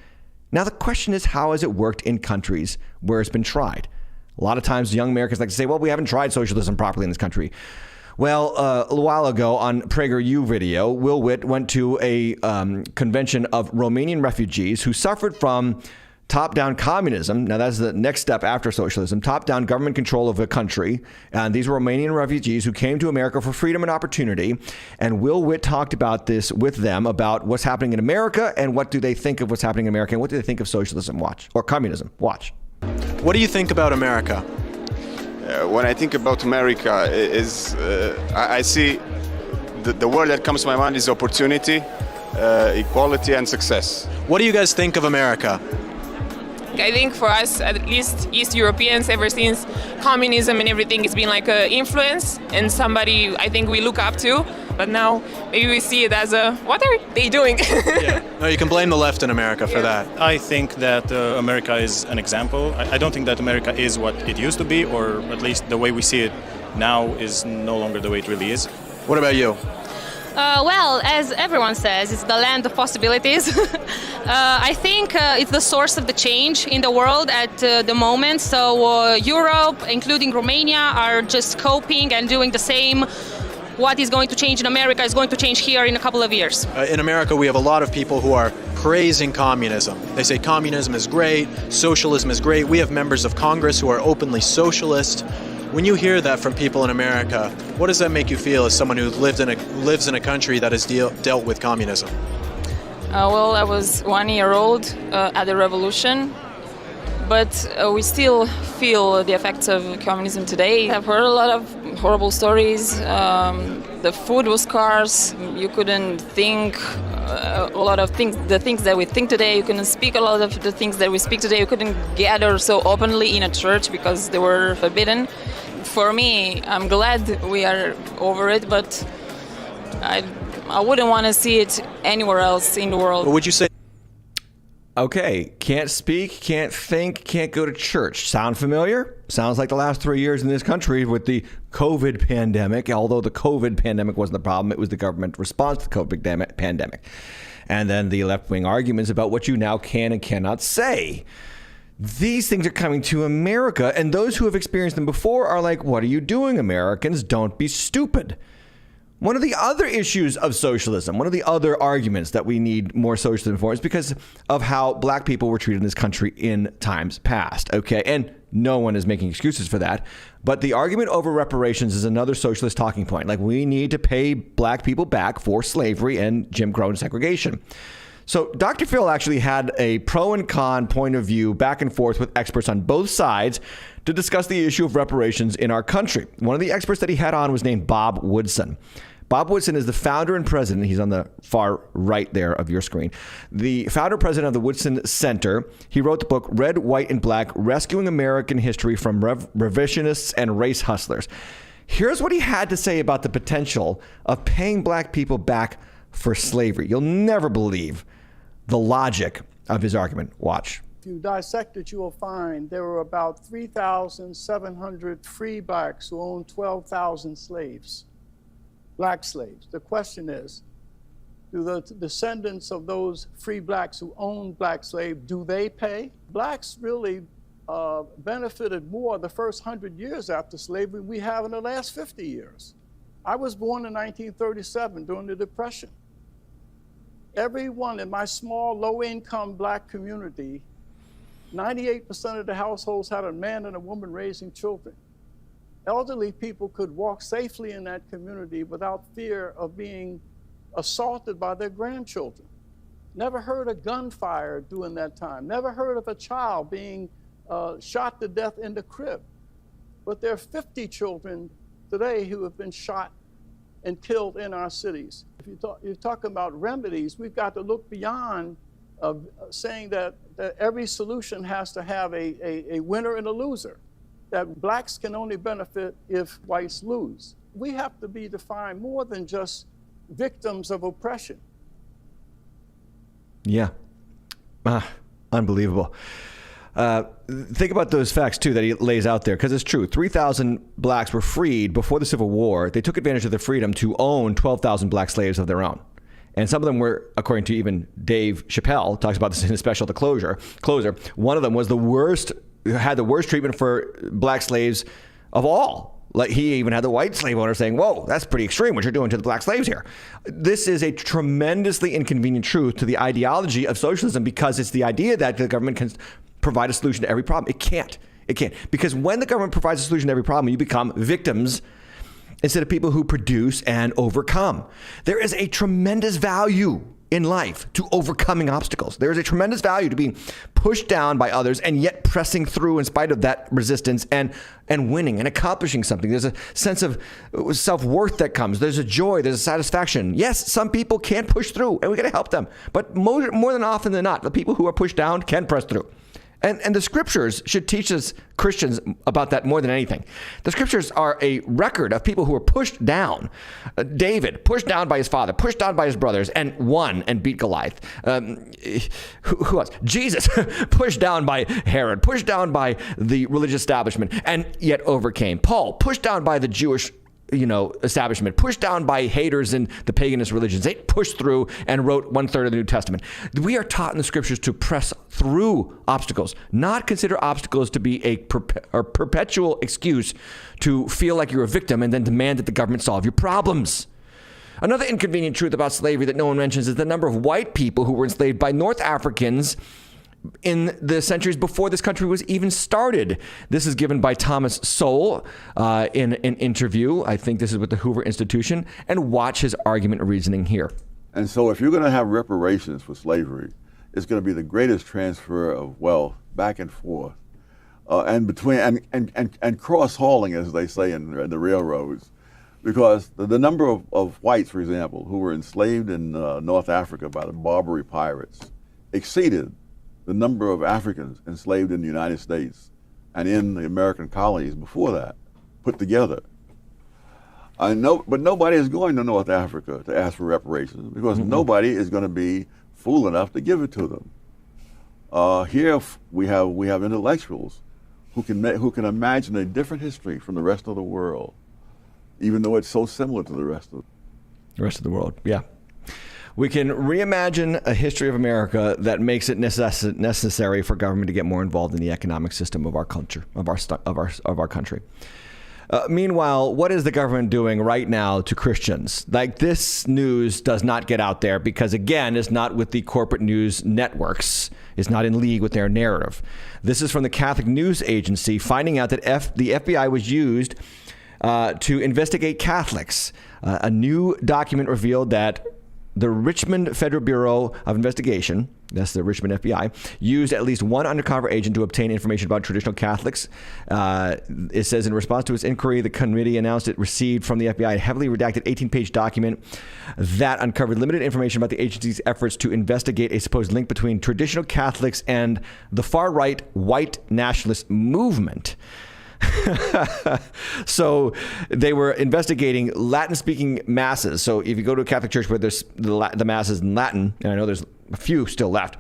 Now, the question is, how has it worked in countries where it's been tried? A lot of times young Americans like to say, well, we haven't tried socialism properly in this country. Well, a little while ago on PragerU video, Will Witt went to a convention of Romanian refugees who suffered from top-down communism. Now, that's the next step after socialism. Top-down government control of a country. And these were Romanian refugees who came to America for freedom and opportunity. And Will Witt talked about this with them, about what's happening in America and what do they think of what's happening in America and what do they think of socialism. Watch. Or communism. Watch. What do you think about America? When I think about America, I see the word that comes to my mind is opportunity, equality, and success. What do you guys think of America? I think for us, at least East Europeans, ever since communism and everything, it's been like an influence and somebody I think we look up to. But now maybe we see it as what are they doing? Yeah. No, you can blame the left in America for that. I think that America is an example. I don't think that America is what it used to be, or at least the way we see it now is no longer the way it really is. What about you? Well, as everyone says, it's the land of possibilities. I think it's the source of the change in the world at the moment. So Europe, including Romania, are just coping and doing the same. What is going to change in America is going to change here in a couple of years. In America, we have a lot of people who are praising communism. They say communism is great, socialism is great. We have members of Congress who are openly socialist. When you hear that from people in America, what does that make you feel as someone who lives in a country that has dealt with communism? Well, I was 1 year old at the revolution, but we still feel the effects of communism today. I've heard a lot of horrible stories. The food was scarce. You couldn't think a lot of things, the things that we think today. You couldn't speak a lot of the things that we speak today. You couldn't gather so openly in a church because they were forbidden. For me, I'm glad we are over it, but I wouldn't want to see it anywhere else in the world. What would you say? Okay, can't speak, can't think, can't go to church. Sound familiar? Sounds like the last 3 years in this country with the COVID pandemic, although the COVID pandemic wasn't the problem. It was the government response to the COVID pandemic. And then the left-wing arguments about what you now can and cannot say. These things are coming to America, and those who have experienced them before are like, what are you doing, Americans? Don't be stupid. One of the other issues of socialism, one of the other arguments that we need more socialism for is because of how black people were treated in this country in times past, okay? And no one is making excuses for that. But the argument over reparations is another socialist talking point. Like, we need to pay black people back for slavery and Jim Crow and segregation. So Dr. Phil actually had a pro and con point of view back and forth with experts on both sides to discuss the issue of reparations in our country. One of the experts that he had on was named Bob Woodson. Bob Woodson is the founder and president. He's on the far right there of your screen. The founder president of the Woodson Center. He wrote the book Red, White, and Black, Rescuing American History from Revisionists and Race Hustlers. Here's what he had to say about the potential of paying black people back for slavery. You'll never believe the logic of his argument. Watch. If you dissect it, you will find there were about 3,700 free blacks who owned 12,000 slaves, black slaves. The question is, do the descendants of those free blacks who owned black slaves, do they pay? Blacks really benefited more the first 100 years after slavery than we have in the last 50 years. I was born in 1937 during the Depression. Everyone in my small, low-income black community, 98% of the households had a man and a woman raising children. Elderly people could walk safely in that community without fear of being assaulted by their grandchildren. Never heard a gunfire during that time. Never heard of a child being shot to death in the crib. But there are 50 children today who have been shot and killed in our cities. If you're talking about remedies, we've got to look beyond saying that every solution has to have a winner and a loser, that blacks can only benefit if whites lose. We have to be defined more than just victims of oppression. Yeah. Unbelievable. Think about those facts, too, that he lays out there, because it's true. 3,000 blacks were freed before the Civil War. They took advantage of their freedom to own 12,000 black slaves of their own. And some of them were, according to even Dave Chappelle, talks about this in his special, The Closer. One of them was had the worst treatment for black slaves of all. Like, he even had the white slave owner saying, whoa, that's pretty extreme what you're doing to the black slaves here. This is a tremendously inconvenient truth to the ideology of socialism, because it's the idea that the government can provide a solution to every problem. It can't. Because when the government provides a solution to every problem, you become victims instead of people who produce and overcome. There is a tremendous value in life to overcoming obstacles. There is a tremendous value to being pushed down by others and yet pressing through in spite of that resistance and winning and accomplishing something. There's a sense of self-worth that comes. There's a joy. There's a satisfaction. Yes, some people can't push through, and we got to help them. But more than often than not, the people who are pushed down can press through. And the scriptures should teach us Christians about that more than anything. The scriptures are a record of people who were pushed down. David, pushed down by his father, pushed down by his brothers, and won and beat Goliath. Who else? Jesus, pushed down by Herod, pushed down by the religious establishment, and yet overcame. Paul, pushed down by the Jewish establishment, pushed down by haters in the paganist religions. They pushed through and wrote 1/3 of the New Testament. We are taught in the scriptures to press through obstacles, not consider obstacles to be a perpetual excuse to feel like you're a victim and then demand that the government solve your problems. Another inconvenient truth about slavery that no one mentions is the number of white people who were enslaved by North Africans in the centuries before this country was even started. This is given by Thomas Sowell in an interview. I think this is with the Hoover Institution. And watch his argument and reasoning here. And so if you're going to have reparations for slavery, it's going to be the greatest transfer of wealth back and forth and between and cross-hauling, as they say in the railroads. Because the number of whites, for example, who were enslaved in North Africa by the Barbary pirates exceeded the number of Africans enslaved in the United States and in the American colonies before that, put together. But nobody is going to North Africa to ask for reparations because nobody is going to be fool enough to give it to them. Here we have intellectuals who can imagine a different history from the rest of the world, even though it's so similar to the rest of the world. Yeah. We can reimagine a history of America that makes it necessary for government to get more involved in the economic system of our culture, of our country. Meanwhile, what is the government doing right now to Christians? Like, this news does not get out there because, again, it's not with the corporate news networks. It's not in league with their narrative. This is from the Catholic News Agency finding out that the FBI was used to investigate Catholics. A new document revealed that the Richmond Federal Bureau of Investigation, that's the Richmond FBI, used at least one undercover agent to obtain information about traditional Catholics. It says in response to its inquiry, the committee announced it received from the FBI a heavily redacted 18-page document that uncovered limited information about the agency's efforts to investigate a supposed link between traditional Catholics and the far-right white nationalist movement. So they were investigating Latin-speaking masses. So if you go to a Catholic church where there's the masses in Latin, and I know there's a few still left,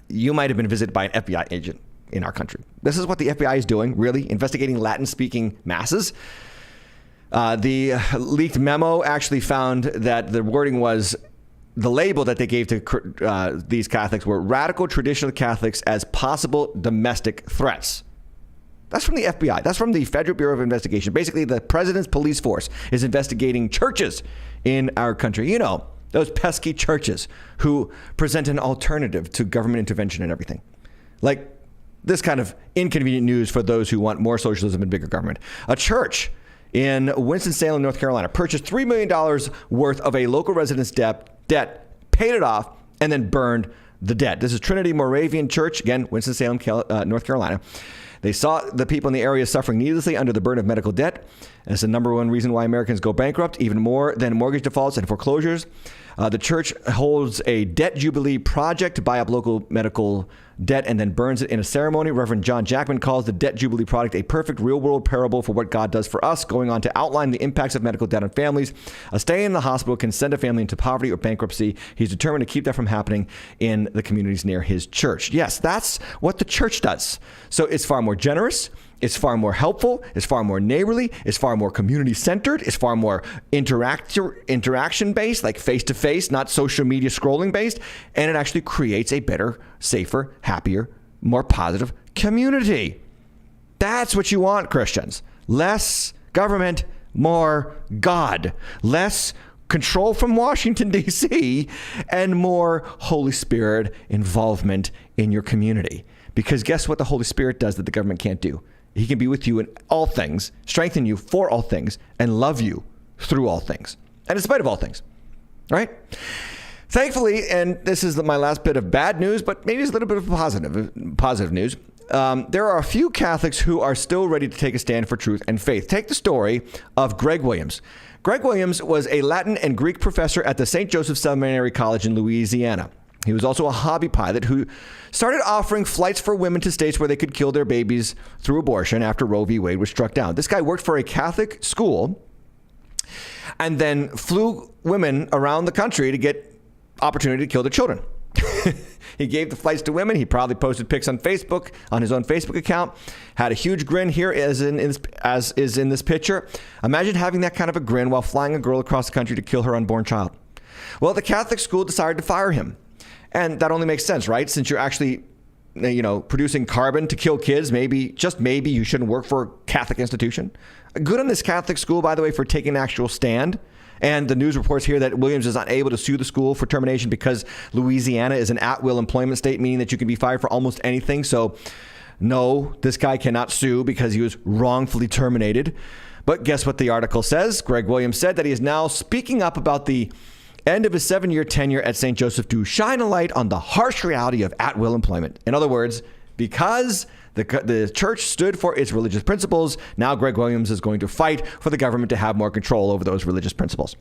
you might have been visited by an FBI agent in our country. This is what the FBI is doing, really, investigating Latin-speaking masses. The leaked memo actually found that the wording was, the label that they gave to these Catholics were radical traditional Catholics as possible domestic threats. That's from the FBI. That's from the Federal Bureau of Investigation. Basically, the president's police force is investigating churches in our country. You know, those pesky churches who present an alternative to government intervention and everything. Like this kind of inconvenient news for those who want more socialism and bigger government. A church in Winston-Salem, North Carolina, purchased $3 million worth of a local resident's debt, paid it off, and then burned the debt. This is Trinity Moravian Church, again, Winston-Salem, North Carolina. They saw the people in the area suffering needlessly under the burden of medical debt. That's the number one reason why Americans go bankrupt, even more than mortgage defaults and foreclosures. The church holds a debt jubilee project to buy up local medical debt and then burns it in a ceremony. Reverend John Jackman calls the debt jubilee project a perfect real-world parable for what God does for us, going on to outline the impacts of medical debt on families. A stay in the hospital can send a family into poverty or bankruptcy. He's determined to keep that from happening in the communities near his church. Yes, that's what the church does. So it's far more generous. It's far more helpful. It's far more neighborly. It's far more community-centered. It's far more interaction-based, like face-to-face, not social media scrolling-based. And it actually creates a better, safer, happier, more positive community. That's what you want, Christians. Less government, more God. Less control from Washington, D.C., and more Holy Spirit involvement in your community. Because guess what the Holy Spirit does that the government can't do? He can be with you in all things, strengthen you for all things, and love you through all things, and in spite of all things. All right? Thankfully, and this is my last bit of bad news, but maybe it's a little bit of positive news. There are a few Catholics who are still ready to take a stand for truth and faith. Take the story of Greg Williams. Greg Williams was a Latin and Greek professor at the St. Joseph Seminary College in Louisiana. He was also a hobby pilot who started offering flights for women to states where they could kill their babies through abortion after Roe v. Wade was struck down. This guy worked for a Catholic school and then flew women around the country to get opportunity to kill their children. He gave the flights to women. He probably posted pics on Facebook, on his own Facebook account. Had a huge grin here as is in this picture. Imagine having that kind of a grin while flying a girl across the country to kill her unborn child. Well, the Catholic school decided to fire him. And that only makes sense, right? Since you're actually, producing carbon to kill kids, maybe, just maybe, you shouldn't work for a Catholic institution. Good on this Catholic school, by the way, for taking an actual stand. And the news reports here that Williams is not able to sue the school for termination because Louisiana is an at-will employment state, meaning that you can be fired for almost anything. So, no, this guy cannot sue because he was wrongfully terminated. But guess what the article says? Greg Williams said that he is now speaking up about the end of his 7-year tenure at St. Joseph to shine a light on the harsh reality of at-will employment. In other words, because the church stood for its religious principles, now Greg Williams is going to fight for the government to have more control over those religious principles.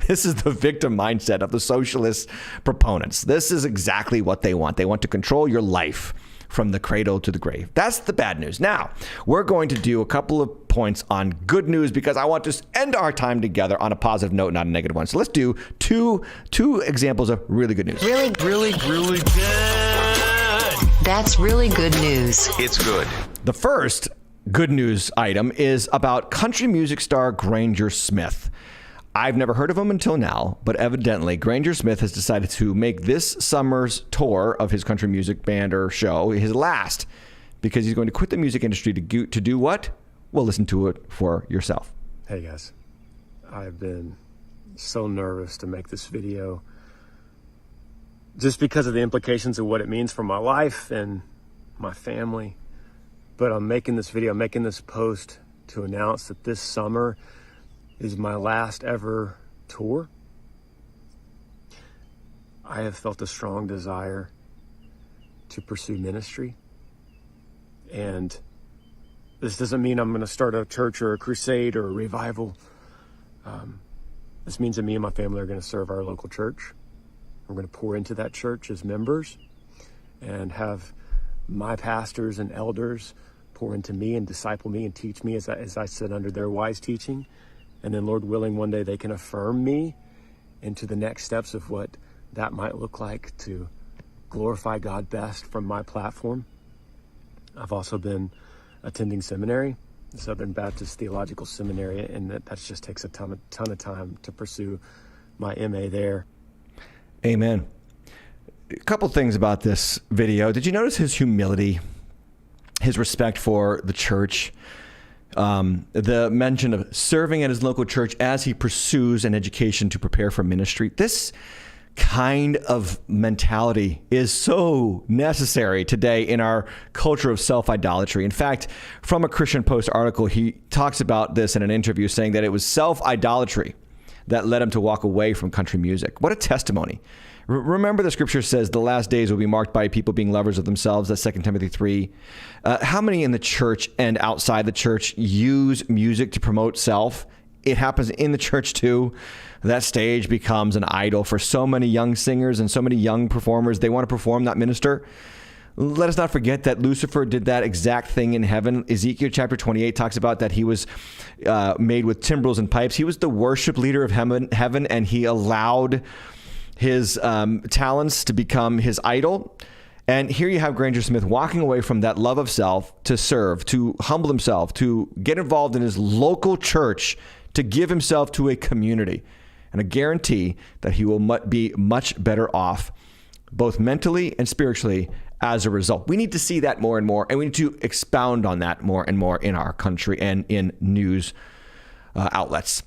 This is the victim mindset of the socialist proponents. This is exactly what they want. They want to control your life from the cradle to the grave. That's the bad news. Now, we're going to do a couple of points on good news because I want to end our time together on a positive note, not a negative one. So let's do two examples of really good news. Really good. That's really good news. It's good. The first good news item is about country music star Granger Smith. I've never heard of him until now, but evidently Granger Smith has decided to make this summer's tour of his country music band or show his last because he's going to quit the music industry to do what? Well, listen to it for yourself. Hey guys, I've been so nervous to make this video just because of the implications of what it means for my life and my family. But I'm making this video, I'm making this post to announce that this summer is my last ever tour. I have felt a strong desire to pursue ministry. And this doesn't mean I'm going to start a church or a crusade or a revival. This means that me and my family are going to serve our local church. We're going to pour into that church as members and have my pastors and elders pour into me and disciple me and teach me as I sit under their wise teaching. And then, Lord willing, one day they can affirm me into the next steps of what that might look like to glorify God best from my platform. I've also been attending seminary, Southern Baptist Theological Seminary, and that just takes a ton of time to pursue my MA there. Amen. A couple things about this video. Did you notice his humility, his respect for the church? The mention of serving at his local church as he pursues an education to prepare for ministry. This kind of mentality is so necessary today in our culture of self-idolatry. In fact, from a Christian Post article, he talks about this in an interview, saying that it was self-idolatry that led him to walk away from country music. What a testimony. Remember, the scripture says the last days will be marked by people being lovers of themselves. That's 2 Timothy 3. How many in the church and outside the church use music to promote self? It happens in the church too. That stage becomes an idol for so many young singers and so many young performers. They want to perform, not minister. Let us not forget that Lucifer did that exact thing in heaven. Ezekiel chapter 28 talks about that he was made with timbrels and pipes. He was the worship leader of heaven, and he allowed his talents to become his idol. And here you have Granger Smith walking away from that love of self to serve, to humble himself, to get involved in his local church, to give himself to a community. And I guarantee that he will be much better off, both mentally and spiritually, as a result. We need to see that more and more, and we need to expound on that more and more in our country and in news outlets.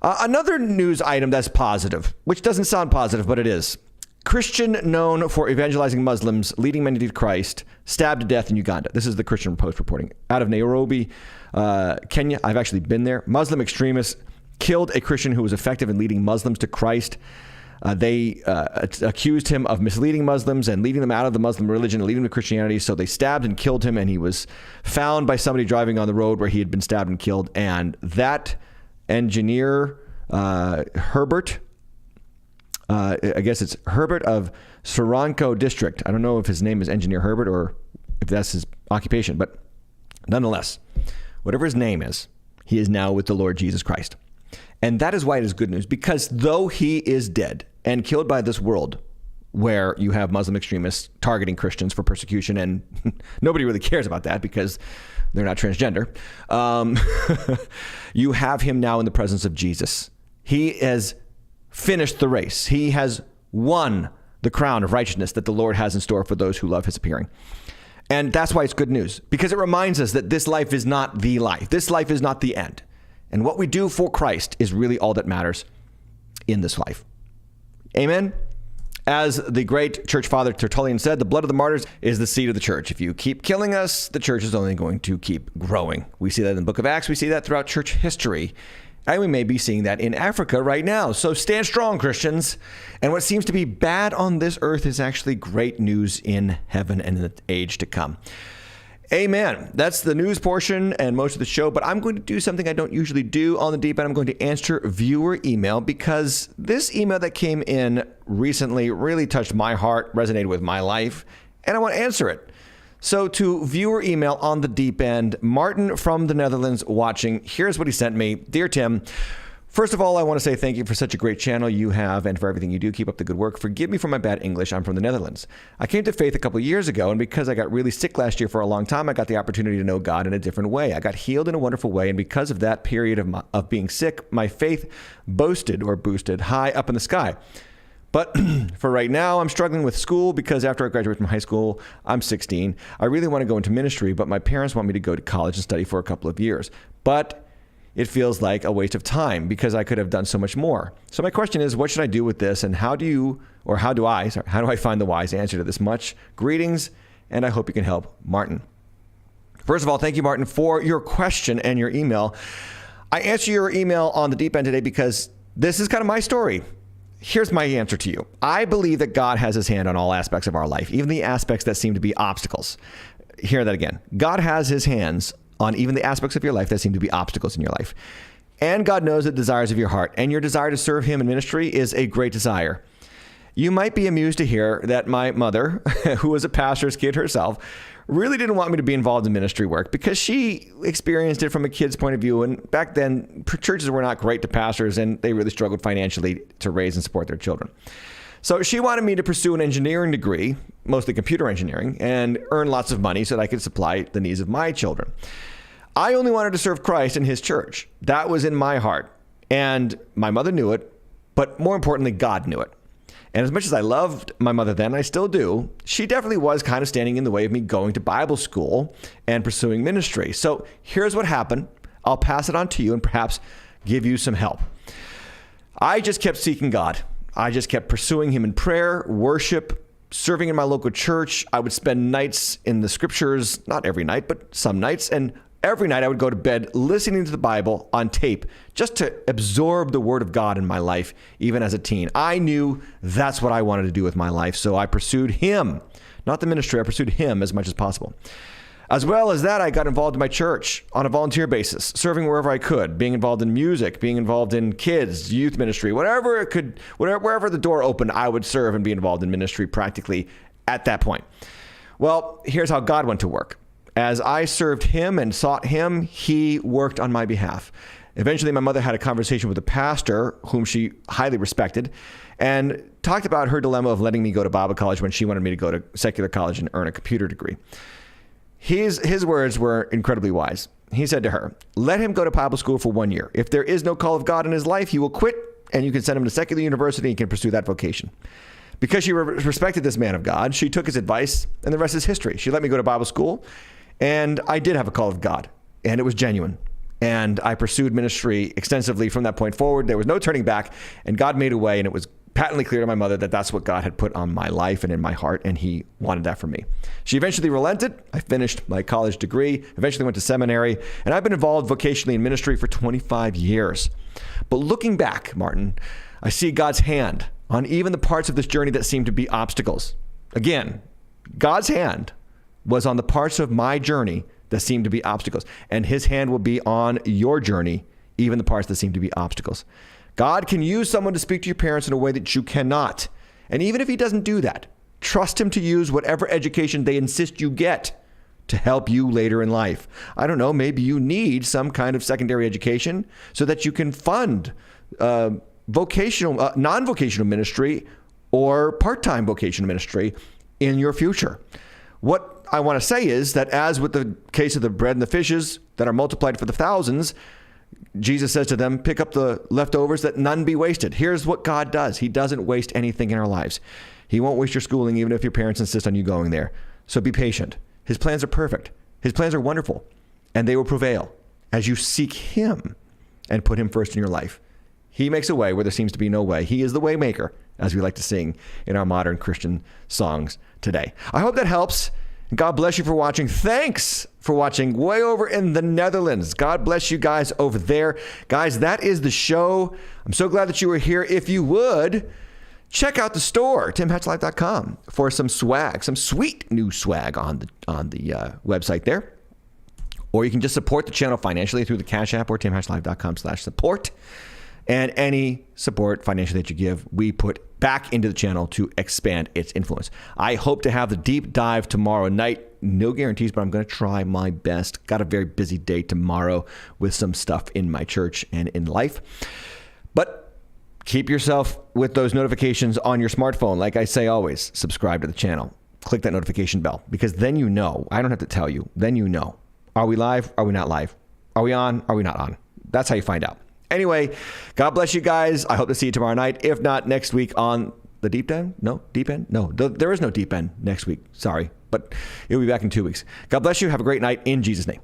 Another news item that's positive, which doesn't sound positive, but it is. Christian known for evangelizing Muslims, leading many to Christ, stabbed to death in Uganda. This is the Christian Post reporting. Out of Nairobi, Kenya. I've actually been there. Muslim extremists killed a Christian who was effective in leading Muslims to Christ. They accused him of misleading Muslims and leading them out of the Muslim religion and leading them to Christianity. So they stabbed and killed him, and he was found by somebody driving on the road where he had been stabbed and killed. And that engineer, Herbert, I guess it's Herbert of Soranko district. I don't know if his name is Engineer Herbert or if that's his occupation, but nonetheless, whatever his name is, he is now with the Lord Jesus Christ. And that is why it is good news, because though he is dead and killed by this world where you have Muslim extremists targeting Christians for persecution, and nobody really cares about that because they're not transgender, you have him now in the presence of Jesus. He has finished the race. He has won the crown of righteousness that the Lord has in store for those who love his appearing. And that's why it's good news, because it reminds us that this life is not the life. This life is not the end. And what we do for Christ is really all that matters in this life. Amen? As the great church father Tertullian said, the blood of the martyrs is the seed of the church. If you keep killing us, the church is only going to keep growing. We see that in the book of Acts. We see that throughout church history. And we may be seeing that in Africa right now. So stand strong, Christians. And what seems to be bad on this earth is actually great news in heaven and in the age to come. Amen. That's the news portion and most of the show, but I'm going to do something I don't usually do on the deep end. I'm going to answer viewer email, because this email that came in recently really touched my heart, resonated with my life, and I want to answer it. So to viewer email on the deep end, Martin from the Netherlands watching, here's what he sent me. Dear Tim, first of all, I want to say thank you for such a great channel you have and for everything you do. Keep up the good work. Forgive me for my bad English. I'm from the Netherlands. I came to faith a couple of years ago, and because I got really sick last year for a long time, I got the opportunity to know God in a different way. I got healed in a wonderful way, and because of that period of being sick, my faith boosted high up in the sky. But for right now, I'm struggling with school because after I graduate from high school, I'm 16. I really want to go into ministry, but my parents want me to go to college and study for a couple of years. But it feels like a waste of time because I could have done so much more. So my question is, what should I do with this? And how do I find the wise answer to this? Much greetings, and I hope you can help, Martin. First of all, thank you, Martin, for your question and your email. I answer your email on the deep end today because this is kind of my story. Here's my answer to you. I believe that God has his hand on all aspects of our life, even the aspects that seem to be obstacles. Hear that again. God has his hands on even the aspects of your life that seem to be obstacles in your life. And God knows the desires of your heart, and your desire to serve him in ministry is a great desire. You might be amused to hear that my mother, who was a pastor's kid herself, really didn't want me to be involved in ministry work because she experienced it from a kid's point of view. And back then, churches were not great to pastors, and they really struggled financially to raise and support their children. So she wanted me to pursue an engineering degree, mostly computer engineering, and earn lots of money so that I could supply the needs of my children. I only wanted to serve Christ in his church. That was in my heart. And my mother knew it, but more importantly, God knew it. And as much as I loved my mother then, I still do, she definitely was kind of standing in the way of me going to Bible school and pursuing ministry. So here's what happened. I'll pass it on to you and perhaps give you some help. I just kept seeking God. I just kept pursuing him in prayer, worship, serving in my local church. I would spend nights in the scriptures, not every night, but some nights. And every night I would go to bed listening to the Bible on tape just to absorb the word of God in my life, even as a teen. I knew that's what I wanted to do with my life. So I pursued him, not the ministry. I pursued him as much as possible. As well as that, I got involved in my church on a volunteer basis, serving wherever I could, being involved in music, being involved in kids, youth ministry, wherever the door opened, I would serve and be involved in ministry practically at that point. Well, here's how God went to work. As I served him and sought him, he worked on my behalf. Eventually, my mother had a conversation with a pastor whom she highly respected and talked about her dilemma of letting me go to Bible college when she wanted me to go to secular college and earn a computer degree. His words were incredibly wise. He said to her, let him go to Bible school for 1 year. If there is no call of God in his life, he will quit and you can send him to secular university and he can pursue that vocation. Because she respected this man of God, she took his advice and the rest is history. She let me go to Bible school and I did have a call of God and it was genuine. And I pursued ministry extensively from that point forward. There was no turning back and God made a way, and it was patently clear to my mother that that's what God had put on my life and in my heart, and he wanted that for me. She eventually relented. I finished my college degree, eventually went to seminary, and I've been involved vocationally in ministry for 25 years. But looking back, Martin, I see God's hand on even the parts of this journey that seem to be obstacles. Again, God's hand was on the parts of my journey that seem to be obstacles, and his hand will be on your journey, even the parts that seem to be obstacles. God can use someone to speak to your parents in a way that you cannot. And even if he doesn't do that, trust him to use whatever education they insist you get to help you later in life. I don't know, maybe you need some kind of secondary education so that you can fund vocational, non-vocational ministry or part-time vocational ministry in your future. What I want to say is that as with the case of the bread and the fishes that are multiplied for the thousands, Jesus says to them, pick up the leftovers that none be wasted. Here's what God does. He doesn't waste anything in our lives. He won't waste your schooling even if your parents insist on you going there. So be patient. His plans are perfect. His plans are wonderful, and they will prevail as you seek him and put him first in your life. He makes a way where there seems to be no way. He is the way maker, as we like to sing in our modern Christian songs today. I hope that helps. God bless you for watching. Thanks for watching way over in the Netherlands. God bless you guys over there. Guys, that is the show. I'm so glad that you were here. If you would, check out the store, timhatchlife.com, for some swag, some sweet new swag on the website there. Or you can just support the channel financially through the Cash App or timhatchlife.com/support. And any support financially that you give, we put back into the channel to expand its influence. I hope to have the deep dive tomorrow night. No guarantees, but I'm going to try my best. Got a very busy day tomorrow with some stuff in my church and in life. But keep yourself with those notifications on your smartphone. Like I say always, subscribe to the channel. Click that notification bell, because then you know. I don't have to tell you. Then you know. Are we live? Are we not live? Are we on? Are we not on? That's how you find out. Anyway, God bless you guys. I hope to see you tomorrow night. If not, next week on the Deep End? No, Deep End? No, there is no Deep End next week. Sorry, but it'll be back in 2 weeks. God bless you. Have a great night in Jesus' name.